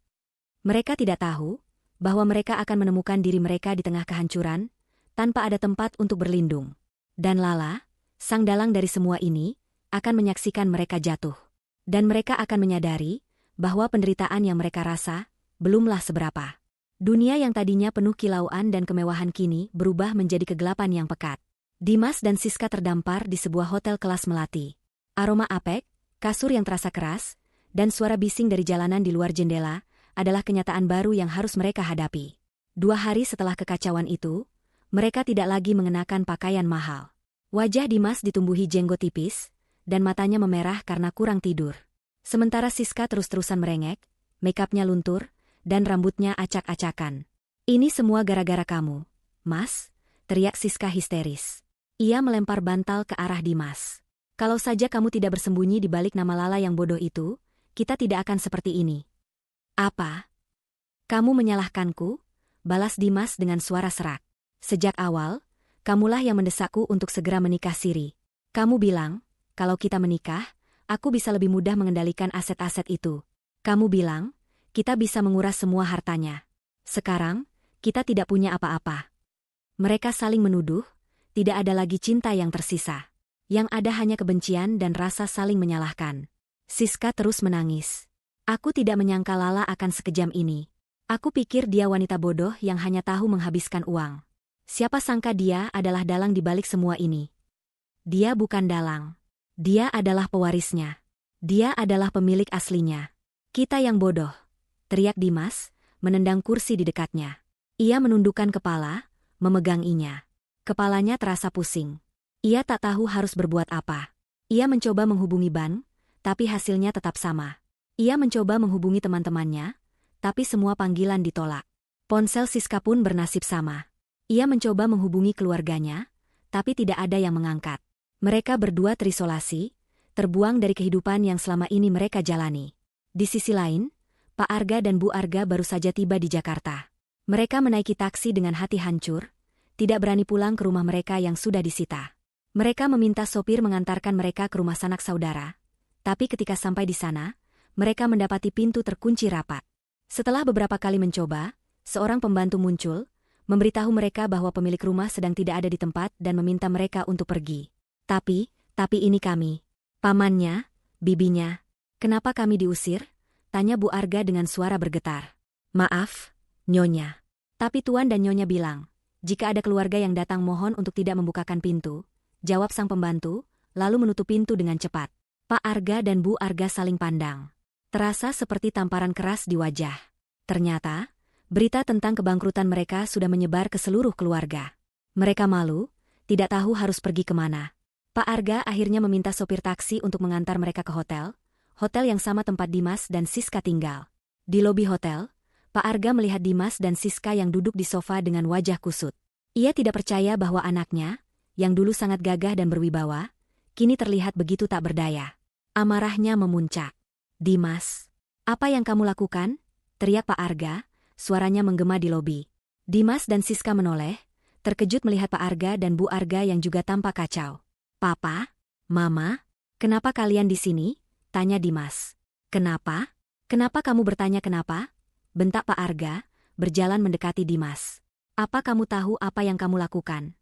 Mereka tidak tahu bahwa mereka akan menemukan diri mereka di tengah kehancuran, tanpa ada tempat untuk berlindung. Dan Lala, sang dalang dari semua ini, akan menyaksikan mereka jatuh. Dan mereka akan menyadari bahwa penderitaan yang mereka rasa belumlah seberapa. Dunia yang tadinya penuh kilauan dan kemewahan kini berubah menjadi kegelapan yang pekat. Dimas dan Siska terdampar di sebuah hotel kelas melati. Aroma apek, kasur yang terasa keras, dan suara bising dari jalanan di luar jendela adalah kenyataan baru yang harus mereka hadapi. 2 hari setelah kekacauan itu, mereka tidak lagi mengenakan pakaian mahal. Wajah Dimas ditumbuhi jenggot tipis, dan matanya memerah karena kurang tidur. Sementara Siska terus-terusan merengek, makeupnya luntur, dan rambutnya acak-acakan. "Ini semua gara-gara kamu, Mas," teriak Siska histeris. Ia melempar bantal ke arah Dimas. "Kalau saja kamu tidak bersembunyi di balik nama Lala yang bodoh itu, kita tidak akan seperti ini." "Apa? Kamu menyalahkanku?" balas Dimas dengan suara serak. "Sejak awal, kamulah yang mendesakku untuk segera menikah siri. Kamu bilang, kalau kita menikah, aku bisa lebih mudah mengendalikan aset-aset itu. Kamu bilang, kita bisa menguras semua hartanya. Sekarang, kita tidak punya apa-apa." Mereka saling menuduh, tidak ada lagi cinta yang tersisa. Yang ada hanya kebencian dan rasa saling menyalahkan. Siska terus menangis. "Aku tidak menyangka Lala akan sekejam ini. Aku pikir dia wanita bodoh yang hanya tahu menghabiskan uang. Siapa sangka dia adalah dalang di balik semua ini. Dia bukan dalang. Dia adalah pewarisnya. Dia adalah pemilik aslinya." "Kita yang bodoh," teriak Dimas, menendang kursi di dekatnya. Ia menundukkan kepala, memeganginya. Kepalanya terasa pusing. Ia tak tahu harus berbuat apa. Ia mencoba menghubungi Ban, tapi hasilnya tetap sama. Ia mencoba menghubungi teman-temannya, tapi semua panggilan ditolak. Ponsel Siska pun bernasib sama. Ia mencoba menghubungi keluarganya, tapi tidak ada yang mengangkat. Mereka berdua terisolasi, terbuang dari kehidupan yang selama ini mereka jalani. Di sisi lain, Pak Arga dan Bu Arga baru saja tiba di Jakarta. Mereka menaiki taksi dengan hati hancur, tidak berani pulang ke rumah mereka yang sudah disita. Mereka meminta sopir mengantarkan mereka ke rumah sanak saudara, tapi ketika sampai di sana, mereka mendapati pintu terkunci rapat. Setelah beberapa kali mencoba, seorang pembantu muncul, memberitahu mereka bahwa pemilik rumah sedang tidak ada di tempat dan meminta mereka untuk pergi. Tapi ini kami. Pamannya, bibinya. "Kenapa kami diusir?" tanya Bu Arga dengan suara bergetar. "Maaf, Nyonya. Tapi Tuan dan Nyonya bilang, jika ada keluarga yang datang mohon untuk tidak membukakan pintu," jawab sang pembantu, lalu menutup pintu dengan cepat. Pak Arga dan Bu Arga saling pandang. Terasa seperti tamparan keras di wajah. Ternyata, berita tentang kebangkrutan mereka sudah menyebar ke seluruh keluarga. Mereka malu, tidak tahu harus pergi kemana. Pak Arga akhirnya meminta sopir taksi untuk mengantar mereka ke hotel yang sama tempat Dimas dan Siska tinggal. Di lobi hotel, Pak Arga melihat Dimas dan Siska yang duduk di sofa dengan wajah kusut. Ia tidak percaya bahwa anaknya, yang dulu sangat gagah dan berwibawa, kini terlihat begitu tak berdaya. Amarahnya memuncak. "Dimas, apa yang kamu lakukan?" teriak Pak Arga, suaranya menggema di lobi. Dimas dan Siska menoleh, terkejut melihat Pak Arga dan Bu Arga yang juga tampak kacau. "Papa, Mama, kenapa kalian di sini?" tanya Dimas. "Kenapa? Kenapa kamu bertanya kenapa?" bentak Pak Arga, berjalan mendekati Dimas. "Apa kamu tahu apa yang kamu lakukan?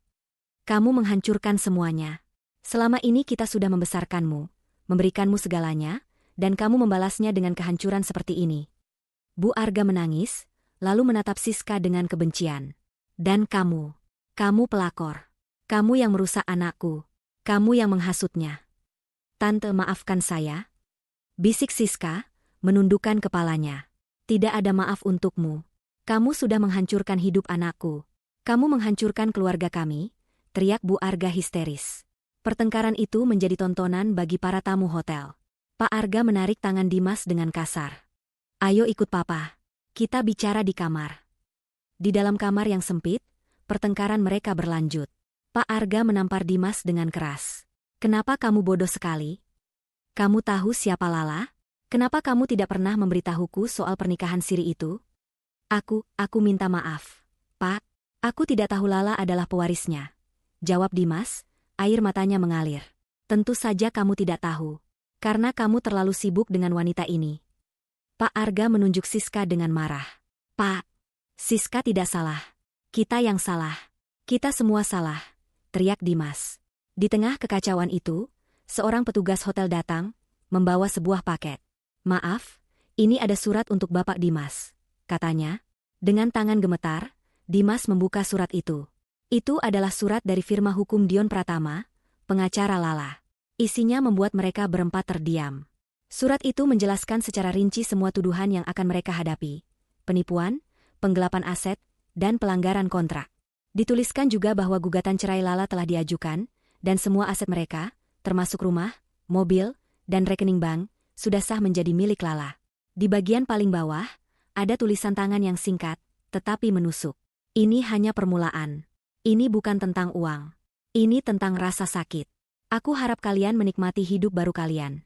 Kamu menghancurkan semuanya. Selama ini kita sudah membesarkanmu, memberikanmu segalanya, dan kamu membalasnya dengan kehancuran seperti ini." Bu Arga menangis, lalu menatap Siska dengan kebencian. "Dan kamu pelakor. Kamu yang merusak anakku. Kamu yang menghasutnya." "Tante, maafkan saya," bisik Siska, menundukkan kepalanya. "Tidak ada maaf untukmu. Kamu sudah menghancurkan hidup anakku. Kamu menghancurkan keluarga kami," teriak Bu Arga histeris. Pertengkaran itu menjadi tontonan bagi para tamu hotel. Pak Arga menarik tangan Dimas dengan kasar. "Ayo ikut Papa. Kita bicara di kamar." Di dalam kamar yang sempit, pertengkaran mereka berlanjut. Pak Arga menampar Dimas dengan keras. "Kenapa kamu bodoh sekali? Kamu tahu siapa Lala? Kenapa kamu tidak pernah memberitahuku soal pernikahan siri itu?" Aku minta maaf, Pak. Aku tidak tahu Lala adalah pewarisnya," jawab Dimas, air matanya mengalir. "Tentu saja kamu tidak tahu. Karena kamu terlalu sibuk dengan wanita ini." Pak Arga menunjuk Siska dengan marah. "Pak, Siska tidak salah. Kita yang salah. Kita semua salah," teriak Dimas. Di tengah kekacauan itu, seorang petugas hotel datang, membawa sebuah paket. "Maaf, ini ada surat untuk Bapak Dimas," katanya. Dengan tangan gemetar, Dimas membuka surat itu. Itu adalah surat dari firma hukum Dion Pratama, pengacara Lala. Isinya membuat mereka berempat terdiam. Surat itu menjelaskan secara rinci semua tuduhan yang akan mereka hadapi. Penipuan, penggelapan aset, dan pelanggaran kontrak. Dituliskan juga bahwa gugatan cerai Lala telah diajukan, dan semua aset mereka, termasuk rumah, mobil, dan rekening bank, sudah sah menjadi milik Lala. Di bagian paling bawah, ada tulisan tangan yang singkat, tetapi menusuk. Ini hanya permulaan. Ini bukan tentang uang. Ini tentang rasa sakit. Aku harap kalian menikmati hidup baru kalian.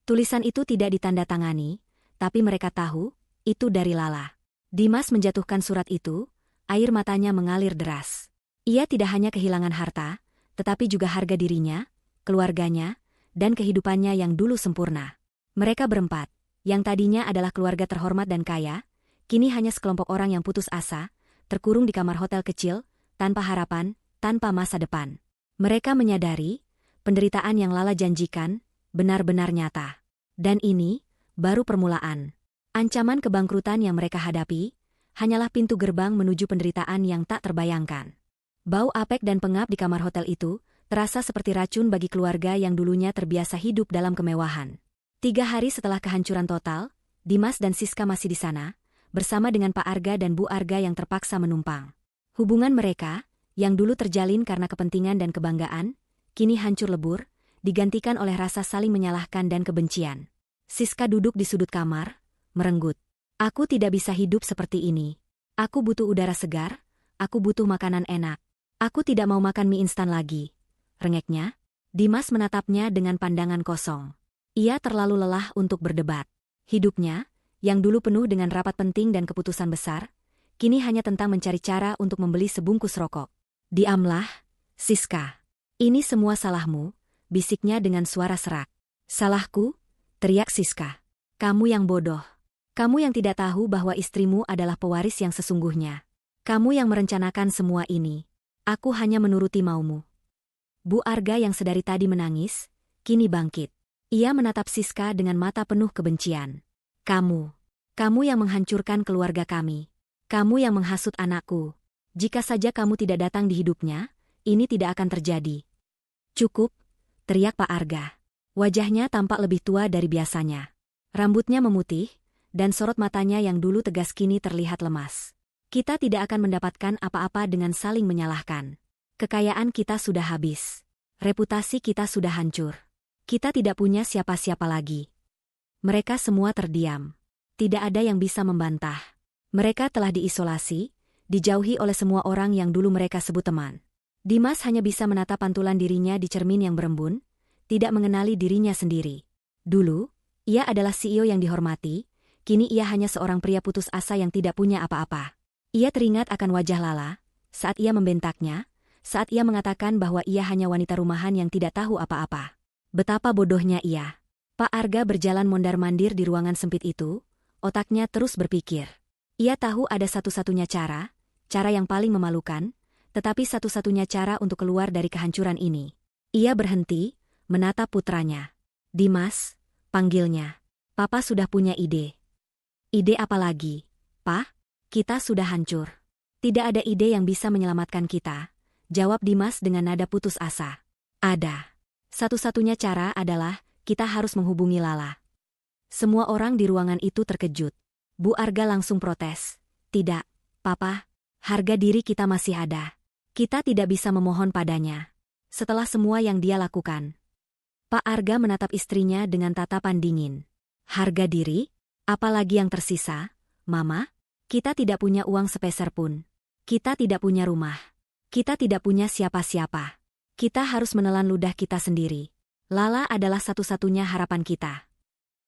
Tulisan itu tidak ditandatangani, tapi mereka tahu, itu dari Lala. Dimas menjatuhkan surat itu, air matanya mengalir deras. Ia tidak hanya kehilangan harta, tetapi juga harga dirinya, keluarganya, dan kehidupannya yang dulu sempurna. Mereka berempat, yang tadinya adalah keluarga terhormat dan kaya, kini hanya sekelompok orang yang putus asa, terkurung di kamar hotel kecil, tanpa harapan, tanpa masa depan. Mereka menyadari, penderitaan yang Lala janjikan, benar-benar nyata. Dan ini, baru permulaan. Ancaman kebangkrutan yang mereka hadapi, hanyalah pintu gerbang menuju penderitaan yang tak terbayangkan. Bau apek dan pengap di kamar hotel itu, terasa seperti racun bagi keluarga yang dulunya terbiasa hidup dalam kemewahan. 3 hari setelah kehancuran total, Dimas dan Siska masih di sana, bersama dengan Pak Arga dan Bu Arga yang terpaksa menumpang. Hubungan mereka, yang dulu terjalin karena kepentingan dan kebanggaan, kini hancur lebur, digantikan oleh rasa saling menyalahkan dan kebencian. Siska duduk di sudut kamar, merenggut. Aku tidak bisa hidup seperti ini. Aku butuh udara segar, aku butuh makanan enak. Aku tidak mau makan mie instan lagi. Rengeknya, Dimas menatapnya dengan pandangan kosong. Ia terlalu lelah untuk berdebat. Hidupnya, yang dulu penuh dengan rapat penting dan keputusan besar, kini hanya tentang mencari cara untuk membeli sebungkus rokok. Diamlah, Siska. Ini semua salahmu, bisiknya dengan suara serak. Salahku? Teriak Siska. Kamu yang bodoh. Kamu yang tidak tahu bahwa istrimu adalah pewaris yang sesungguhnya. Kamu yang merencanakan semua ini. Aku hanya menuruti maumu. Bu Arga yang sedari tadi menangis, kini bangkit. Ia menatap Siska dengan mata penuh kebencian. Kamu yang menghancurkan keluarga kami. Kamu yang menghasut anakku. Jika saja kamu tidak datang di hidupnya, ini tidak akan terjadi. Cukup, teriak Pak Arga. Wajahnya tampak lebih tua dari biasanya. Rambutnya memutih, dan sorot matanya yang dulu tegas kini terlihat lemas. Kita tidak akan mendapatkan apa-apa dengan saling menyalahkan. Kekayaan kita sudah habis. Reputasi kita sudah hancur. Kita tidak punya siapa-siapa lagi. Mereka semua terdiam. Tidak ada yang bisa membantah. Mereka telah diisolasi, dijauhi oleh semua orang yang dulu mereka sebut teman. Dimas hanya bisa menatap pantulan dirinya di cermin yang berembun, tidak mengenali dirinya sendiri. Dulu, ia adalah CEO yang dihormati, kini ia hanya seorang pria putus asa yang tidak punya apa-apa. Ia teringat akan wajah Lala, saat ia membentaknya, saat ia mengatakan bahwa ia hanya wanita rumahan yang tidak tahu apa-apa. Betapa bodohnya ia. Pak Arga berjalan mondar-mandir di ruangan sempit itu, otaknya terus berpikir. Ia tahu ada satu-satunya cara yang paling memalukan, tetapi satu-satunya cara untuk keluar dari kehancuran ini. Ia berhenti, menatap putranya. Dimas, panggilnya. Papa sudah punya ide. Ide apa lagi, Pak? Kita sudah hancur. Tidak ada ide yang bisa menyelamatkan kita, jawab Dimas dengan nada putus asa. Ada. Satu-satunya cara adalah, kita harus menghubungi Lala. Semua orang di ruangan itu terkejut. Bu Arga langsung protes. Tidak, Papa. Harga diri kita masih ada. Kita tidak bisa memohon padanya. Setelah semua yang dia lakukan. Pak Arga menatap istrinya dengan tatapan dingin. Harga diri? Apalagi yang tersisa, Mama? Kita tidak punya uang sepeser pun. Kita tidak punya rumah. Kita tidak punya siapa-siapa. Kita harus menelan ludah kita sendiri. Lala adalah satu-satunya harapan kita.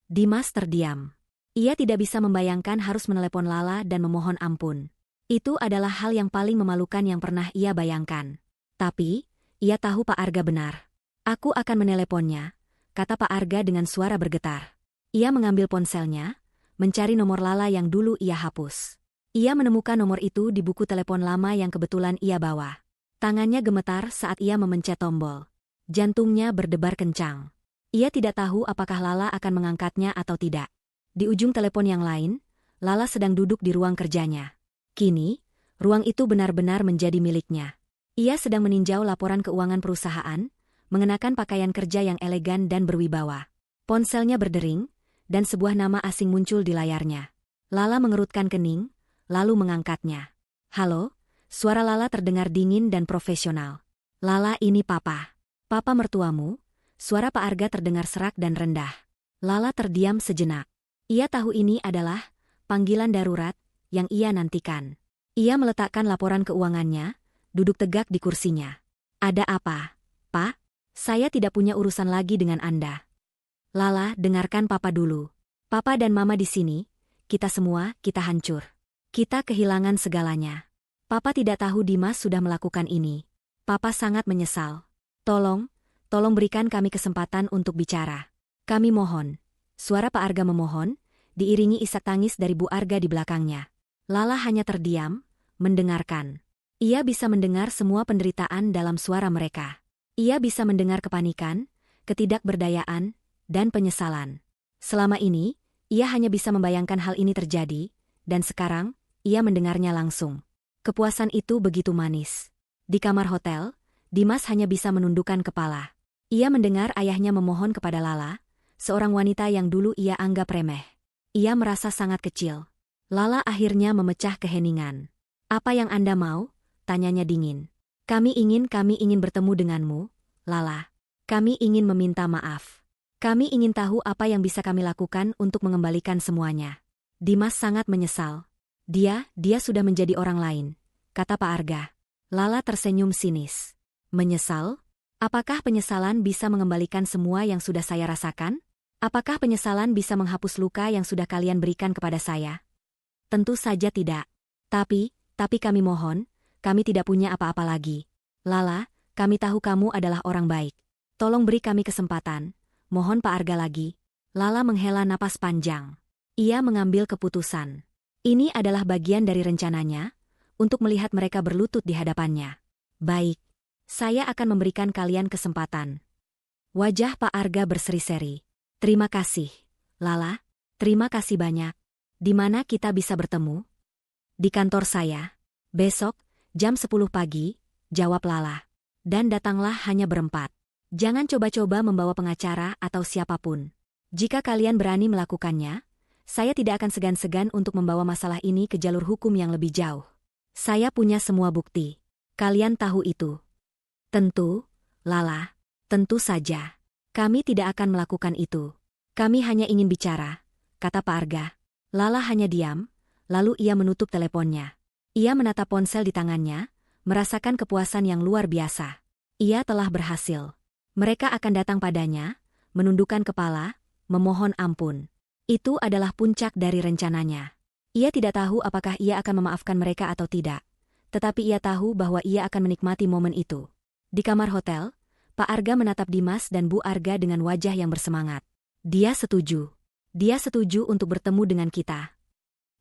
Dimas terdiam. Ia tidak bisa membayangkan harus menelepon Lala dan memohon ampun. Itu adalah hal yang paling memalukan yang pernah ia bayangkan. Tapi, ia tahu Pak Arga benar. Aku akan meneleponnya, kata Pak Arga dengan suara bergetar. Ia mengambil ponselnya, mencari nomor Lala yang dulu ia hapus. Ia menemukan nomor itu di buku telepon lama yang kebetulan ia bawa. Tangannya gemetar saat ia memencet tombol. Jantungnya berdebar kencang. Ia tidak tahu apakah Lala akan mengangkatnya atau tidak. Di ujung telepon yang lain, Lala sedang duduk di ruang kerjanya. Kini, ruang itu benar-benar menjadi miliknya. Ia sedang meninjau laporan keuangan perusahaan, mengenakan pakaian kerja yang elegan dan berwibawa. Ponselnya berdering, dan sebuah nama asing muncul di layarnya. Lala mengerutkan kening, lalu mengangkatnya. "Halo," suara Lala terdengar dingin dan profesional. "Lala, ini Papa. Papa mertuamu." Suara Pak Arga terdengar serak dan rendah. Lala terdiam sejenak. Ia tahu ini adalah panggilan darurat yang ia nantikan. Ia meletakkan laporan keuangannya, duduk tegak di kursinya. "Ada apa, Pak? Saya tidak punya urusan lagi dengan Anda." "Lala, dengarkan Papa dulu. Papa dan Mama di sini, kita semua, kita hancur. Kita kehilangan segalanya. Papa tidak tahu Dimas sudah melakukan ini. Papa sangat menyesal. Tolong berikan kami kesempatan untuk bicara. Kami mohon." Suara Pak Arga memohon, diiringi isak tangis dari Bu Arga di belakangnya. Lala hanya terdiam, mendengarkan. Ia bisa mendengar semua penderitaan dalam suara mereka. Ia bisa mendengar kepanikan, ketidakberdayaan, dan penyesalan. Selama ini, ia hanya bisa membayangkan hal ini terjadi, dan sekarang, ia mendengarnya langsung. Kepuasan itu begitu manis. Di kamar hotel, Dimas hanya bisa menundukkan kepala. Ia mendengar ayahnya memohon kepada Lala, seorang wanita yang dulu ia anggap remeh. Ia merasa sangat kecil. Lala akhirnya memecah keheningan. "Apa yang Anda mau?" tanyanya dingin. Kami ingin bertemu denganmu, Lala. Kami ingin meminta maaf. Kami ingin tahu apa yang bisa kami lakukan untuk mengembalikan semuanya." Dimas sangat menyesal. Dia sudah menjadi orang lain, kata Pak Arga. Lala tersenyum sinis. "Menyesal? Apakah penyesalan bisa mengembalikan semua yang sudah saya rasakan? Apakah penyesalan bisa menghapus luka yang sudah kalian berikan kepada saya? Tentu saja tidak. Tapi kami mohon, kami tidak punya apa-apa lagi. Lala, kami tahu kamu adalah orang baik. Tolong beri kami kesempatan. Mohon Pak Arga lagi." Lala menghela napas panjang. Ia mengambil keputusan. Ini adalah bagian dari rencananya, untuk melihat mereka berlutut di hadapannya. "Baik. Saya akan memberikan kalian kesempatan." Wajah Pak Arga berseri-seri. "Terima kasih, Lala. Terima kasih banyak. Di mana kita bisa bertemu?" "Di kantor saya. Besok, jam 10 pagi, jawab Lala. "Dan datanglah hanya berempat. Jangan coba-coba membawa pengacara atau siapapun. Jika kalian berani melakukannya, saya tidak akan segan-segan untuk membawa masalah ini ke jalur hukum yang lebih jauh. Saya punya semua bukti. Kalian tahu itu." "Tentu, Lala. Tentu saja. Kami tidak akan melakukan itu. Kami hanya ingin bicara," kata Pak Arga. Lala hanya diam, lalu ia menutup teleponnya. Ia menatap ponsel di tangannya, merasakan kepuasan yang luar biasa. Ia telah berhasil. Mereka akan datang padanya, menundukkan kepala, memohon ampun. Itu adalah puncak dari rencananya. Ia tidak tahu apakah ia akan memaafkan mereka atau tidak. Tetapi ia tahu bahwa ia akan menikmati momen itu. Di kamar hotel, Pak Arga menatap Dimas dan Bu Arga dengan wajah yang bersemangat. Dia setuju. Dia setuju untuk bertemu dengan kita."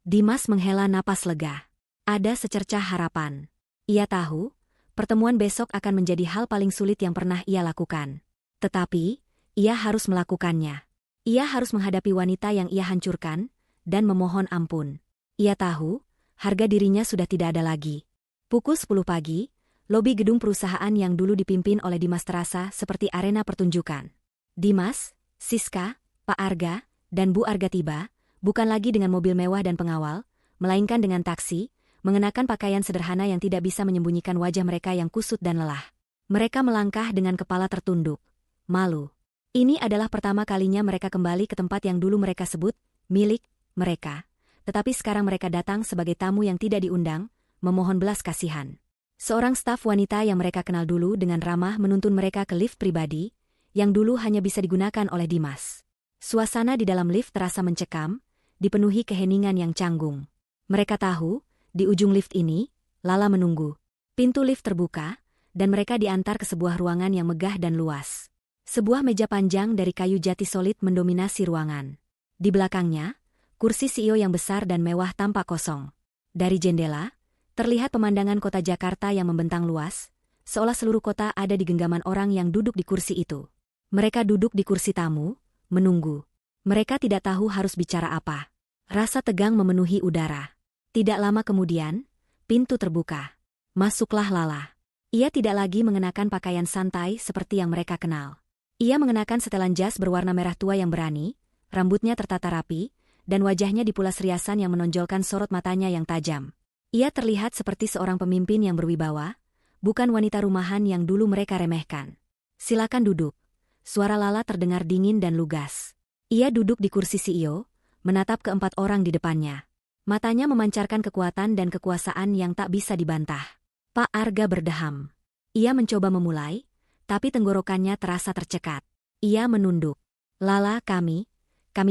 Dimas menghela napas lega. Ada secercah harapan. Ia tahu, pertemuan besok akan menjadi hal paling sulit yang pernah ia lakukan. Tetapi, ia harus melakukannya. Ia harus menghadapi wanita yang ia hancurkan, dan memohon ampun. Ia tahu, harga dirinya sudah tidak ada lagi. Pukul 10 pagi, lobi gedung perusahaan yang dulu dipimpin oleh Dimas terasa seperti arena pertunjukan. Dimas, Siska, Pak Arga, dan Bu Arga tiba, bukan lagi dengan mobil mewah dan pengawal, melainkan dengan taksi, mengenakan pakaian sederhana yang tidak bisa menyembunyikan wajah mereka yang kusut dan lelah. Mereka melangkah dengan kepala tertunduk, malu. Ini adalah pertama kalinya mereka kembali ke tempat yang dulu mereka sebut milik mereka. Tetapi sekarang mereka datang sebagai tamu yang tidak diundang, memohon belas kasihan. Seorang staf wanita yang mereka kenal dulu dengan ramah menuntun mereka ke lift pribadi, yang dulu hanya bisa digunakan oleh Dimas. Suasana di dalam lift terasa mencekam, dipenuhi keheningan yang canggung. Mereka tahu, di ujung lift ini, Lala menunggu. Pintu lift terbuka, dan mereka diantar ke sebuah ruangan yang megah dan luas. Sebuah meja panjang dari kayu jati solid mendominasi ruangan. Di belakangnya, kursi CEO yang besar dan mewah tampak kosong. Dari jendela, terlihat pemandangan kota Jakarta yang membentang luas, seolah seluruh kota ada di genggaman orang yang duduk di kursi itu. Mereka duduk di kursi tamu, menunggu. Mereka tidak tahu harus bicara apa. Rasa tegang memenuhi udara. Tidak lama kemudian, pintu terbuka. "Masuklah Lala." Ia tidak lagi mengenakan pakaian santai seperti yang mereka kenal. Ia mengenakan setelan jas berwarna merah tua yang berani, rambutnya tertata rapi, dan wajahnya dipulas riasan yang menonjolkan sorot matanya yang tajam. Ia terlihat seperti seorang pemimpin yang berwibawa, bukan wanita rumahan yang dulu mereka remehkan. "Silakan duduk." Suara Lala terdengar dingin dan lugas. Ia duduk di kursi CEO, menatap keempat orang di depannya. Matanya memancarkan kekuatan dan kekuasaan yang tak bisa dibantah. Pak Arga berdeham. Ia mencoba memulai, tapi tenggorokannya terasa tercekat. Ia menunduk. "Lala, kami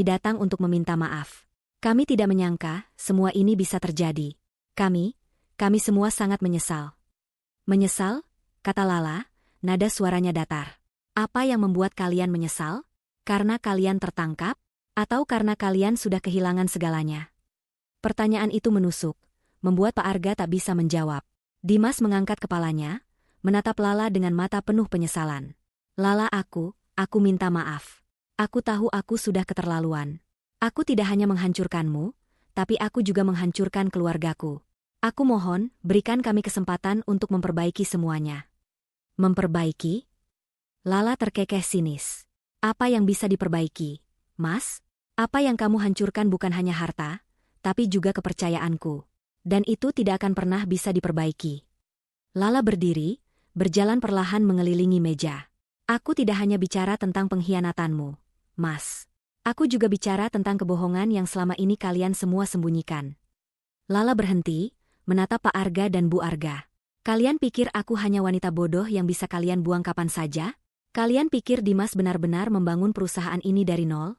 datang untuk meminta maaf. Kami tidak menyangka semua ini bisa terjadi. Kami semua sangat menyesal." "Menyesal?" kata Lala, nada suaranya datar. "Apa yang membuat kalian menyesal? Karena kalian tertangkap? Atau karena kalian sudah kehilangan segalanya?" Pertanyaan itu menusuk, membuat Pak Arga tak bisa menjawab. Dimas mengangkat kepalanya, menatap Lala dengan mata penuh penyesalan. "Lala, aku minta maaf. Aku tahu aku sudah keterlaluan. Aku tidak hanya menghancurkanmu, tapi aku juga menghancurkan keluargaku. Aku mohon, berikan kami kesempatan untuk memperbaiki semuanya." "Memperbaiki?" Lala terkekeh sinis. "Apa yang bisa diperbaiki, Mas? Apa yang kamu hancurkan bukan hanya harta, tapi juga kepercayaanku. Dan itu tidak akan pernah bisa diperbaiki." Lala berdiri, berjalan perlahan mengelilingi meja. "Aku tidak hanya bicara tentang pengkhianatanmu, Mas. Aku juga bicara tentang kebohongan yang selama ini kalian semua sembunyikan." Lala berhenti, menatap Pak Arga dan Bu Arga. "Kalian pikir aku hanya wanita bodoh yang bisa kalian buang kapan saja? Kalian pikir Dimas benar-benar membangun perusahaan ini dari nol?"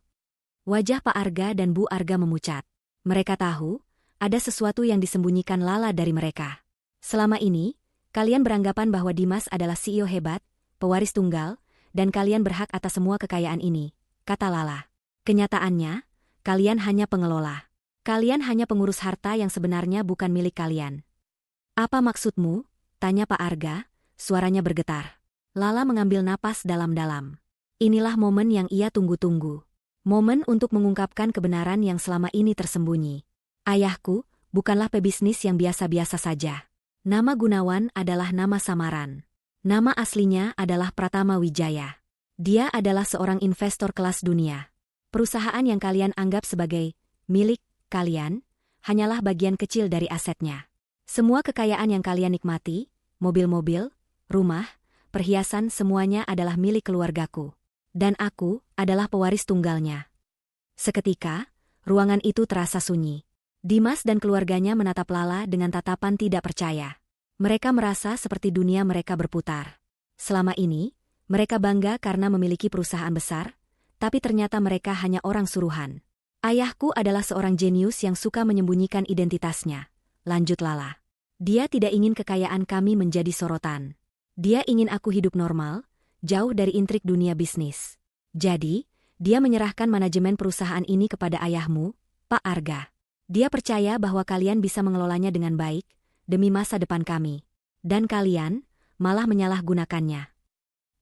Wajah Pak Arga dan Bu Arga memucat. Mereka tahu, ada sesuatu yang disembunyikan Lala dari mereka. "Selama ini, kalian beranggapan bahwa Dimas adalah CEO hebat, pewaris tunggal, dan kalian berhak atas semua kekayaan ini," kata Lala. "Kenyataannya, kalian hanya pengelola. Kalian hanya pengurus harta yang sebenarnya bukan milik kalian." "Apa maksudmu?" tanya Pak Arga, suaranya bergetar. Lala mengambil napas dalam-dalam. Inilah momen yang ia tunggu-tunggu. Momen untuk mengungkapkan kebenaran yang selama ini tersembunyi. "Ayahku bukanlah pebisnis yang biasa-biasa saja. Nama Gunawan adalah nama samaran. Nama aslinya adalah Pratama Wijaya. Dia adalah seorang investor kelas dunia. Perusahaan yang kalian anggap sebagai milik kalian hanyalah bagian kecil dari asetnya. Semua kekayaan yang kalian nikmati, mobil-mobil, rumah, perhiasan semuanya adalah milik keluargaku. Dan aku adalah pewaris tunggalnya." Seketika, ruangan itu terasa sunyi. Dimas dan keluarganya menatap Lala dengan tatapan tidak percaya. Mereka merasa seperti dunia mereka berputar. Selama ini, mereka bangga karena memiliki perusahaan besar, tapi ternyata mereka hanya orang suruhan. "Ayahku adalah seorang jenius yang suka menyembunyikan identitasnya," lanjut Lala. "Dia tidak ingin kekayaan kami menjadi sorotan. Dia ingin aku hidup normal, jauh dari intrik dunia bisnis. Jadi, dia menyerahkan manajemen perusahaan ini kepada ayahmu, Pak Arga. Dia percaya bahwa kalian bisa mengelolanya dengan baik, demi masa depan kami. Dan kalian malah menyalahgunakannya."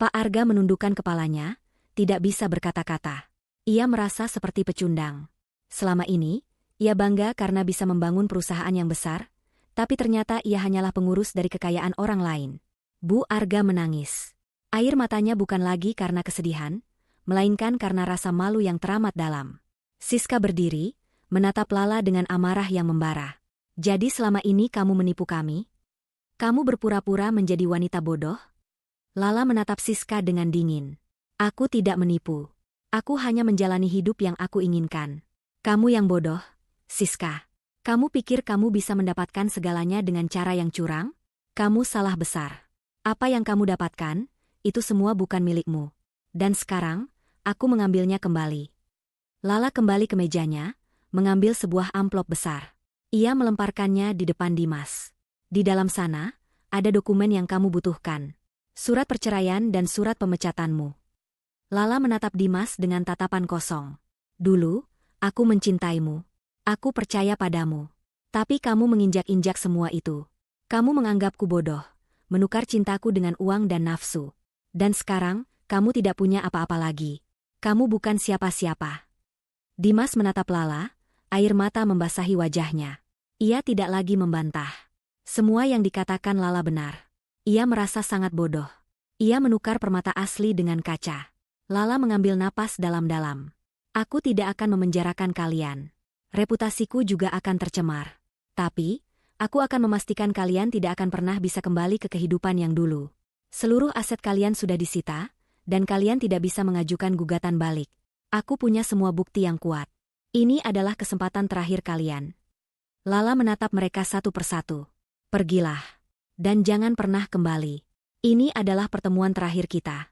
Pak Arga menundukkan kepalanya, tidak bisa berkata-kata. Ia merasa seperti pecundang. Selama ini, ia bangga karena bisa membangun perusahaan yang besar, tapi ternyata ia hanyalah pengurus dari kekayaan orang lain. Bu Arga menangis. Air matanya bukan lagi karena kesedihan, melainkan karena rasa malu yang teramat dalam. Siska berdiri, menatap Lala dengan amarah yang membara. "Jadi selama ini kamu menipu kami? Kamu berpura-pura menjadi wanita bodoh?" Lala menatap Siska dengan dingin. "Aku tidak menipu. Aku hanya menjalani hidup yang aku inginkan. Kamu yang bodoh, Siska. Kamu pikir kamu bisa mendapatkan segalanya dengan cara yang curang? Kamu salah besar. Apa yang kamu dapatkan, itu semua bukan milikmu. Dan sekarang, aku mengambilnya kembali." Lala kembali ke mejanya, mengambil sebuah amplop besar. Ia melemparkannya di depan Dimas. "Di dalam sana, ada dokumen yang kamu butuhkan. Surat perceraian dan surat pemecatanmu." Lala menatap Dimas dengan tatapan kosong. "Dulu, aku mencintaimu. Aku percaya padamu. Tapi kamu menginjak-injak semua itu. Kamu menganggapku bodoh, menukar cintaku dengan uang dan nafsu. Dan sekarang, kamu tidak punya apa-apa lagi. Kamu bukan siapa-siapa." Dimas menatap Lala, air mata membasahi wajahnya. Ia tidak lagi membantah. Semua yang dikatakan Lala benar. Ia merasa sangat bodoh. Ia menukar permata asli dengan kaca. Lala mengambil napas dalam-dalam. Aku tidak akan memenjarakan kalian. Reputasiku juga akan tercemar. Tapi, aku akan memastikan kalian tidak akan pernah bisa kembali ke kehidupan yang dulu. Seluruh aset kalian sudah disita, dan kalian tidak bisa mengajukan gugatan balik. Aku punya semua bukti yang kuat. Ini adalah kesempatan terakhir kalian. Lala menatap mereka satu persatu. Pergilah. Dan jangan pernah kembali. Ini adalah pertemuan terakhir kita.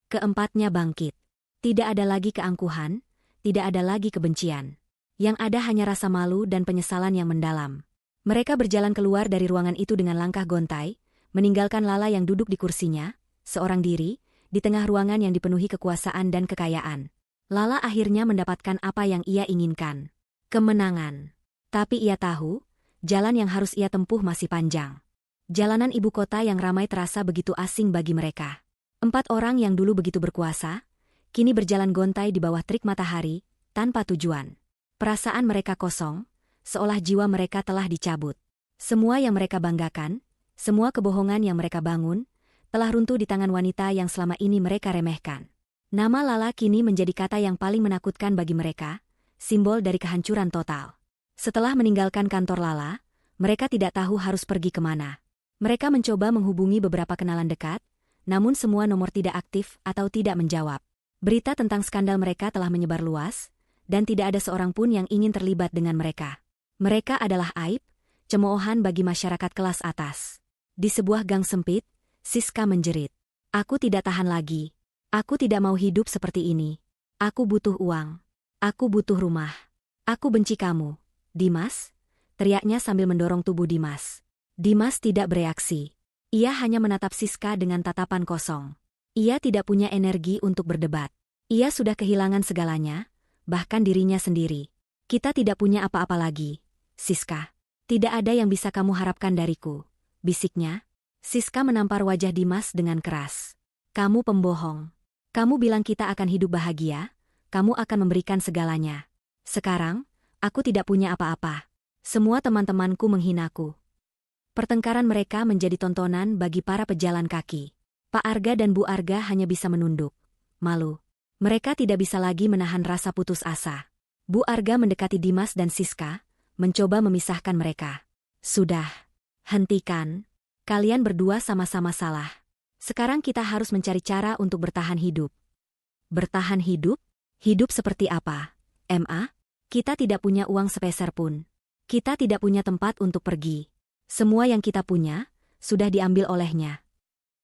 Keempatnya bangkit. Tidak ada lagi keangkuhan, tidak ada lagi kebencian. Yang ada hanya rasa malu dan penyesalan yang mendalam. Mereka berjalan keluar dari ruangan itu dengan langkah gontai, meninggalkan Lala yang duduk di kursinya, seorang diri, di tengah ruangan yang dipenuhi kekuasaan dan kekayaan. Lala akhirnya mendapatkan apa yang ia inginkan. Kemenangan. Tapi ia tahu, jalan yang harus ia tempuh masih panjang. Jalanan ibu kota yang ramai terasa begitu asing bagi mereka. 4 orang yang dulu begitu berkuasa, kini berjalan gontai di bawah terik matahari, tanpa tujuan. Perasaan mereka kosong, seolah jiwa mereka telah dicabut. Semua yang mereka banggakan, semua kebohongan yang mereka bangun, telah runtuh di tangan wanita yang selama ini mereka remehkan. Nama Lala kini menjadi kata yang paling menakutkan bagi mereka, simbol dari kehancuran total. Setelah meninggalkan kantor Lala, mereka tidak tahu harus pergi kemana. Mereka mencoba menghubungi beberapa kenalan dekat, namun semua nomor tidak aktif atau tidak menjawab. Berita tentang skandal mereka telah menyebar luas, dan tidak ada seorang pun yang ingin terlibat dengan mereka. Mereka adalah aib, cemoohan bagi masyarakat kelas atas. Di sebuah gang sempit, Siska menjerit. Aku tidak tahan lagi. Aku tidak mau hidup seperti ini. Aku butuh uang. Aku butuh rumah. Aku benci kamu. Dimas? Teriaknya sambil mendorong tubuh Dimas. Dimas tidak bereaksi. Ia hanya menatap Siska dengan tatapan kosong. Ia tidak punya energi untuk berdebat. Ia sudah kehilangan segalanya, bahkan dirinya sendiri. Kita tidak punya apa-apa lagi, Siska. Tidak ada yang bisa kamu harapkan dariku, bisiknya. Siska menampar wajah Dimas dengan keras. Kamu pembohong. Kamu bilang kita akan hidup bahagia, kamu akan memberikan segalanya. Sekarang, aku tidak punya apa-apa. Semua teman-temanku menghinaku. Pertengkaran mereka menjadi tontonan bagi para pejalan kaki. Pak Arga dan Bu Arga hanya bisa menunduk. Malu. Mereka tidak bisa lagi menahan rasa putus asa. Bu Arga mendekati Dimas dan Siska, mencoba memisahkan mereka. Sudah. Hentikan. Kalian berdua sama-sama salah. Sekarang kita harus mencari cara untuk bertahan hidup. Bertahan hidup? Hidup seperti apa? Ma? Kita tidak punya uang sepeser pun. Kita tidak punya tempat untuk pergi. Semua yang kita punya, sudah diambil olehnya.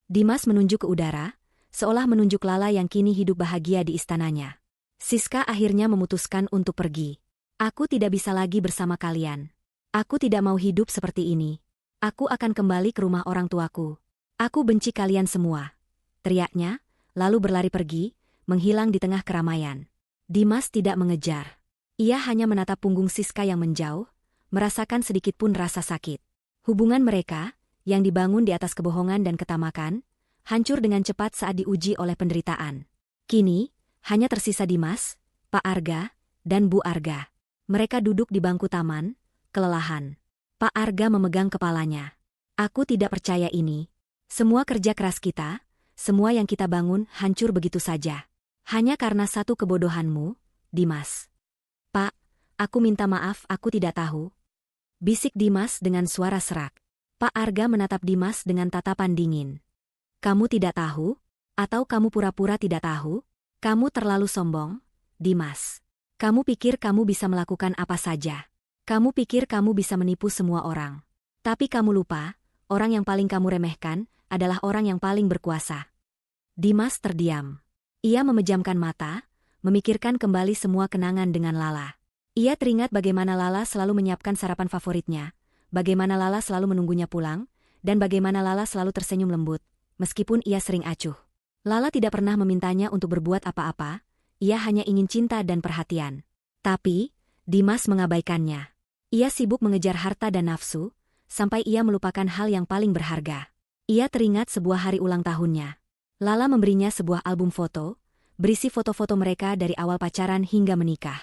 Dimas menunjuk ke udara, seolah menunjuk Lala yang kini hidup bahagia di istananya. Siska akhirnya memutuskan untuk pergi. Aku tidak bisa lagi bersama kalian. Aku tidak mau hidup seperti ini. Aku akan kembali ke rumah orang tuaku. Aku benci kalian semua. Teriaknya, lalu berlari pergi, menghilang di tengah keramaian. Dimas tidak mengejar. Ia hanya menatap punggung Siska yang menjauh, merasakan sedikit pun rasa sakit. Hubungan mereka, yang dibangun di atas kebohongan dan ketamakan, hancur dengan cepat saat diuji oleh penderitaan. Kini, hanya tersisa Dimas, Pak Arga, dan Bu Arga. Mereka duduk di bangku taman, kelelahan. Pak Arga memegang kepalanya. Aku tidak percaya ini. Semua kerja keras kita, semua yang kita bangun hancur begitu saja. Hanya karena satu kebodohanmu, Dimas. Pak, aku minta maaf aku tidak tahu. Bisik Dimas dengan suara serak. Pak Arga menatap Dimas dengan tatapan dingin. Kamu tidak tahu? Atau kamu pura-pura tidak tahu? Kamu terlalu sombong, Dimas. Kamu pikir kamu bisa melakukan apa saja. Kamu pikir kamu bisa menipu semua orang. Tapi kamu lupa, orang yang paling kamu remehkan adalah orang yang paling berkuasa. Dimas terdiam. Ia memejamkan mata, memikirkan kembali semua kenangan dengan Lala. Ia teringat bagaimana Lala selalu menyiapkan sarapan favoritnya, bagaimana Lala selalu menunggunya pulang, dan bagaimana Lala selalu tersenyum lembut, meskipun ia sering acuh. Lala tidak pernah memintanya untuk berbuat apa-apa, ia hanya ingin cinta dan perhatian. Tapi, Dimas mengabaikannya. Ia sibuk mengejar harta dan nafsu, sampai ia melupakan hal yang paling berharga. Ia teringat sebuah hari ulang tahunnya. Lala memberinya sebuah album foto, berisi foto-foto mereka dari awal pacaran hingga menikah.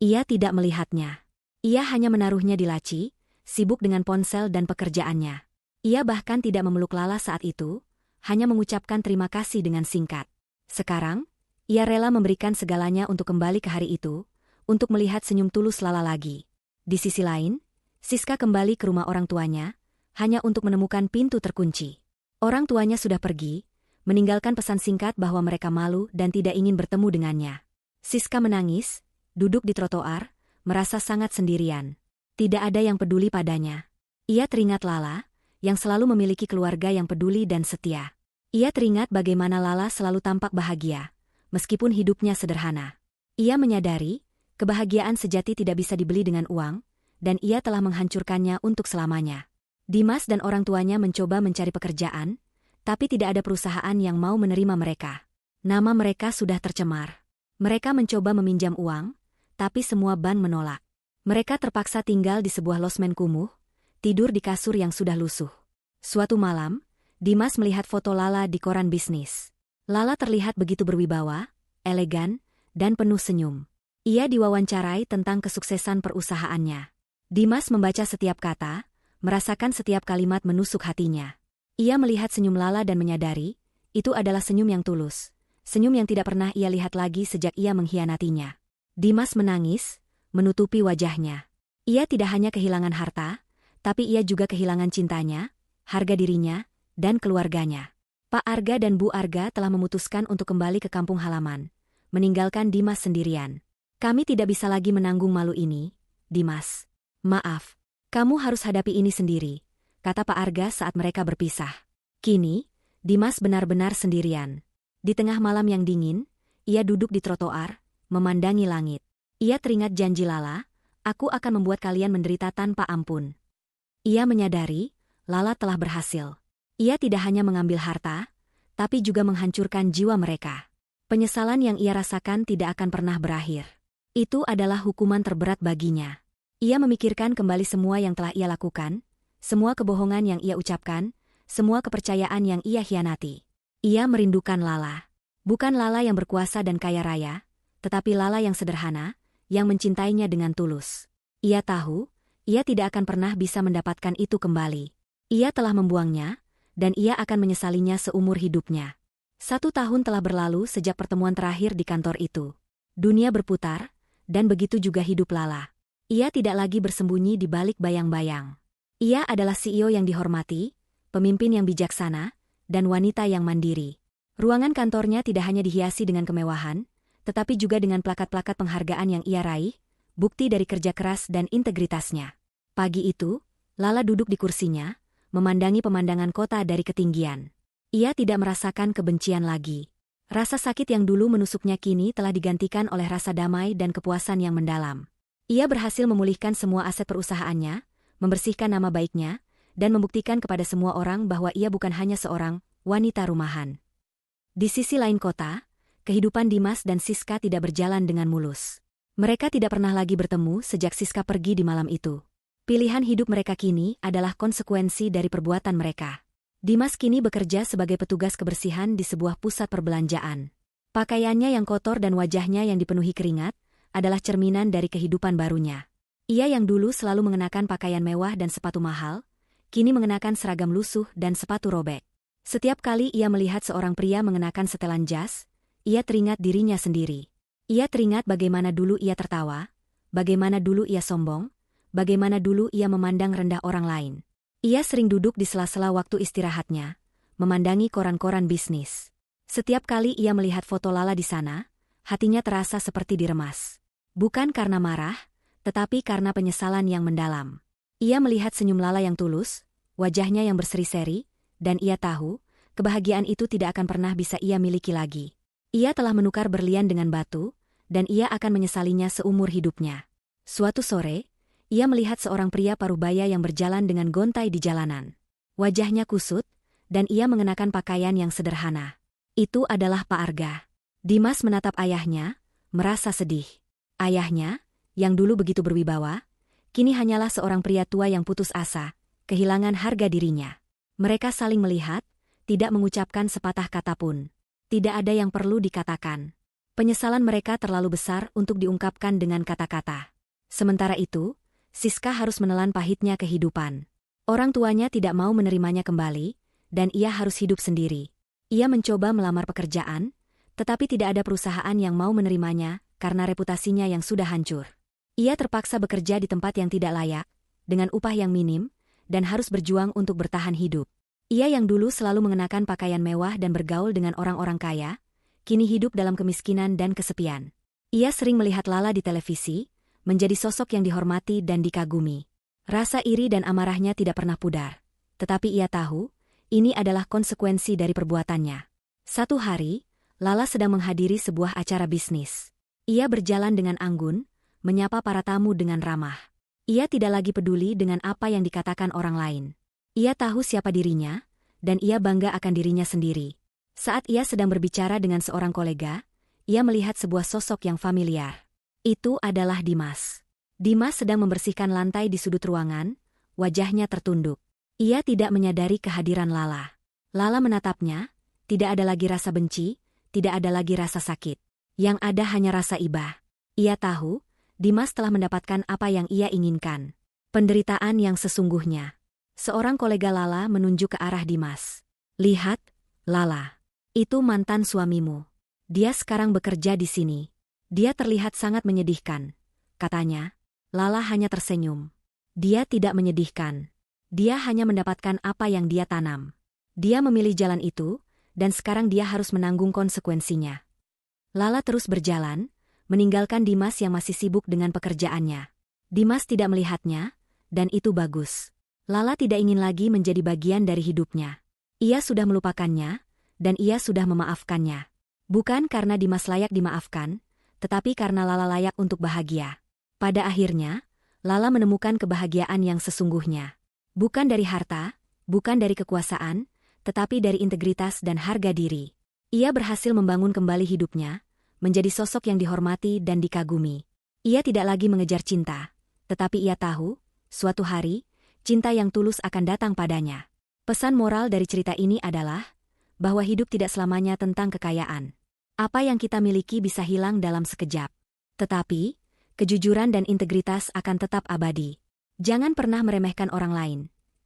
Ia tidak melihatnya. Ia hanya menaruhnya di laci, sibuk dengan ponsel dan pekerjaannya. Ia bahkan tidak memeluk Lala saat itu, hanya mengucapkan terima kasih dengan singkat. Sekarang, ia rela memberikan segalanya untuk kembali ke hari itu, untuk melihat senyum tulus Lala lagi. Di sisi lain, Siska kembali ke rumah orang tuanya, hanya untuk menemukan pintu terkunci. Orang tuanya sudah pergi, meninggalkan pesan singkat bahwa mereka malu dan tidak ingin bertemu dengannya. Siska menangis, duduk di trotoar, merasa sangat sendirian. Tidak ada yang peduli padanya. Ia teringat Lala, yang selalu memiliki keluarga yang peduli dan setia. Ia teringat bagaimana Lala selalu tampak bahagia, meskipun hidupnya sederhana. Ia menyadari, kebahagiaan sejati tidak bisa dibeli dengan uang, dan ia telah menghancurkannya untuk selamanya. Dimas dan orang tuanya mencoba mencari pekerjaan, tapi tidak ada perusahaan yang mau menerima mereka. Nama mereka sudah tercemar. Mereka mencoba meminjam uang, tapi semua bank menolak. Mereka terpaksa tinggal di sebuah losmen kumuh, tidur di kasur yang sudah lusuh. Suatu malam, Dimas melihat foto Lala di koran bisnis. Lala terlihat begitu berwibawa, elegan, dan penuh senyum. Ia diwawancarai tentang kesuksesan perusahaannya. Dimas membaca setiap kata, merasakan setiap kalimat menusuk hatinya. Ia melihat senyum Lala dan menyadari, itu adalah senyum yang tulus. Senyum yang tidak pernah ia lihat lagi sejak ia mengkhianatinya. Dimas menangis, menutupi wajahnya. Ia tidak hanya kehilangan harta, tapi ia juga kehilangan cintanya, harga dirinya, dan keluarganya. Pak Arga dan Bu Arga telah memutuskan untuk kembali ke kampung halaman, meninggalkan Dimas sendirian. Kami tidak bisa lagi menanggung malu ini, Dimas. Maaf, kamu harus hadapi ini sendiri, kata Pak Arga saat mereka berpisah. Kini, Dimas benar-benar sendirian. Di tengah malam yang dingin, ia duduk di trotoar, memandangi langit. Ia teringat janji Lala, aku akan membuat kalian menderita tanpa ampun. Ia menyadari, Lala telah berhasil. Ia tidak hanya mengambil harta, tapi juga menghancurkan jiwa mereka. Penyesalan yang ia rasakan tidak akan pernah berakhir. Itu adalah hukuman terberat baginya. Ia memikirkan kembali semua yang telah ia lakukan, semua kebohongan yang ia ucapkan, semua kepercayaan yang ia khianati. Ia merindukan Lala. Bukan Lala yang berkuasa dan kaya raya, tetapi Lala yang sederhana, yang mencintainya dengan tulus. Ia tahu, ia tidak akan pernah bisa mendapatkan itu kembali. Ia telah membuangnya, dan ia akan menyesalinya seumur hidupnya. 1 tahun telah berlalu sejak pertemuan terakhir di kantor itu. Dunia berputar, dan begitu juga hidup Lala. Ia tidak lagi bersembunyi di balik bayang-bayang. Ia adalah CEO yang dihormati, pemimpin yang bijaksana, dan wanita yang mandiri. Ruangan kantornya tidak hanya dihiasi dengan kemewahan, tetapi juga dengan plakat-plakat penghargaan yang ia raih, bukti dari kerja keras dan integritasnya. Pagi itu, Lala duduk di kursinya, memandangi pemandangan kota dari ketinggian. Ia tidak merasakan kebencian lagi. Rasa sakit yang dulu menusuknya kini telah digantikan oleh rasa damai dan kepuasan yang mendalam. Ia berhasil memulihkan semua aset perusahaannya, membersihkan nama baiknya, dan membuktikan kepada semua orang bahwa ia bukan hanya seorang wanita rumahan. Di sisi lain kota, kehidupan Dimas dan Siska tidak berjalan dengan mulus. Mereka tidak pernah lagi bertemu sejak Siska pergi di malam itu. Pilihan hidup mereka kini adalah konsekuensi dari perbuatan mereka. Dimas kini bekerja sebagai petugas kebersihan di sebuah pusat perbelanjaan. Pakaiannya yang kotor dan wajahnya yang dipenuhi keringat adalah cerminan dari kehidupan barunya. Ia yang dulu selalu mengenakan pakaian mewah dan sepatu mahal, kini mengenakan seragam lusuh dan sepatu robek. Setiap kali ia melihat seorang pria mengenakan setelan jas, ia teringat dirinya sendiri. Ia teringat bagaimana dulu ia tertawa, bagaimana dulu ia sombong, bagaimana dulu ia memandang rendah orang lain. Ia sering duduk di sela-sela waktu istirahatnya, memandangi koran-koran bisnis. Setiap kali ia melihat foto Lala di sana, hatinya terasa seperti diremas. Bukan karena marah, tetapi karena penyesalan yang mendalam. Ia melihat senyum Lala yang tulus, wajahnya yang berseri-seri, dan ia tahu, kebahagiaan itu tidak akan pernah bisa ia miliki lagi. Ia telah menukar berlian dengan batu, dan ia akan menyesalinya seumur hidupnya. Suatu sore, ia melihat seorang pria parubaya yang berjalan dengan gontai di jalanan. Wajahnya kusut, dan ia mengenakan pakaian yang sederhana. Itu adalah Pak Arga. Dimas menatap ayahnya, merasa sedih. Ayahnya, yang dulu begitu berwibawa, kini hanyalah seorang pria tua yang putus asa, kehilangan harga dirinya. Mereka saling melihat, tidak mengucapkan sepatah kata pun. Tidak ada yang perlu dikatakan. Penyesalan mereka terlalu besar untuk diungkapkan dengan kata-kata. Sementara itu, Siska harus menelan pahitnya kehidupan. Orang tuanya tidak mau menerimanya kembali, dan ia harus hidup sendiri. Ia mencoba melamar pekerjaan, tetapi tidak ada perusahaan yang mau menerimanya karena reputasinya yang sudah hancur. Ia terpaksa bekerja di tempat yang tidak layak, dengan upah yang minim, dan harus berjuang untuk bertahan hidup. Ia yang dulu selalu mengenakan pakaian mewah dan bergaul dengan orang-orang kaya, kini hidup dalam kemiskinan dan kesepian. Ia sering melihat Lala di televisi, menjadi sosok yang dihormati dan dikagumi. Rasa iri dan amarahnya tidak pernah pudar. Tetapi ia tahu, ini adalah konsekuensi dari perbuatannya. Satu hari, Lala sedang menghadiri sebuah acara bisnis. Ia berjalan dengan anggun, menyapa para tamu dengan ramah. Ia tidak lagi peduli dengan apa yang dikatakan orang lain. Ia tahu siapa dirinya, dan ia bangga akan dirinya sendiri. Saat ia sedang berbicara dengan seorang kolega, ia melihat sebuah sosok yang familiar. Itu adalah Dimas. Dimas sedang membersihkan lantai di sudut ruangan, wajahnya tertunduk. Ia tidak menyadari kehadiran Lala. Lala menatapnya, tidak ada lagi rasa benci, tidak ada lagi rasa sakit. Yang ada hanya rasa iba. Ia tahu, Dimas telah mendapatkan apa yang ia inginkan. Penderitaan yang sesungguhnya. Seorang kolega Lala menunjuk ke arah Dimas. Lihat, Lala. Itu mantan suamimu. Dia sekarang bekerja di sini. Dia terlihat sangat menyedihkan. Katanya, Lala hanya tersenyum. Dia tidak menyedihkan. Dia hanya mendapatkan apa yang dia tanam. Dia memilih jalan itu, dan sekarang dia harus menanggung konsekuensinya. Lala terus berjalan, meninggalkan Dimas yang masih sibuk dengan pekerjaannya. Dimas tidak melihatnya, dan itu bagus. Lala tidak ingin lagi menjadi bagian dari hidupnya. Ia sudah melupakannya, dan ia sudah memaafkannya. Bukan karena Dimas layak dimaafkan, tetapi karena Lala layak untuk bahagia. Pada akhirnya, Lala menemukan kebahagiaan yang sesungguhnya. Bukan dari harta, bukan dari kekuasaan, tetapi dari integritas dan harga diri. Ia berhasil membangun kembali hidupnya, menjadi sosok yang dihormati dan dikagumi. Ia tidak lagi mengejar cinta, tetapi ia tahu, suatu hari, cinta yang tulus akan datang padanya. Pesan moral dari cerita ini adalah, bahwa hidup tidak selamanya tentang kekayaan. Apa yang kita miliki bisa hilang dalam sekejap. Tetapi, kejujuran dan integritas akan tetap abadi. Jangan pernah meremehkan orang lain,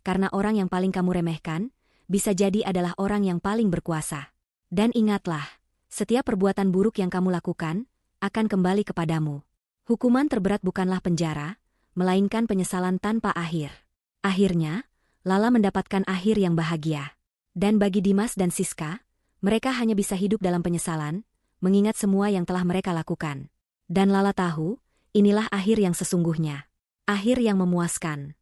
karena orang yang paling kamu remehkan, bisa jadi adalah orang yang paling berkuasa. Dan ingatlah, setiap perbuatan buruk yang kamu lakukan, akan kembali kepadamu. Hukuman terberat bukanlah penjara, melainkan penyesalan tanpa akhir. Akhirnya, Lala mendapatkan akhir yang bahagia. Dan bagi Dimas dan Siska, mereka hanya bisa hidup dalam penyesalan, mengingat semua yang telah mereka lakukan. Dan Lala tahu, inilah akhir yang sesungguhnya. Akhir yang memuaskan.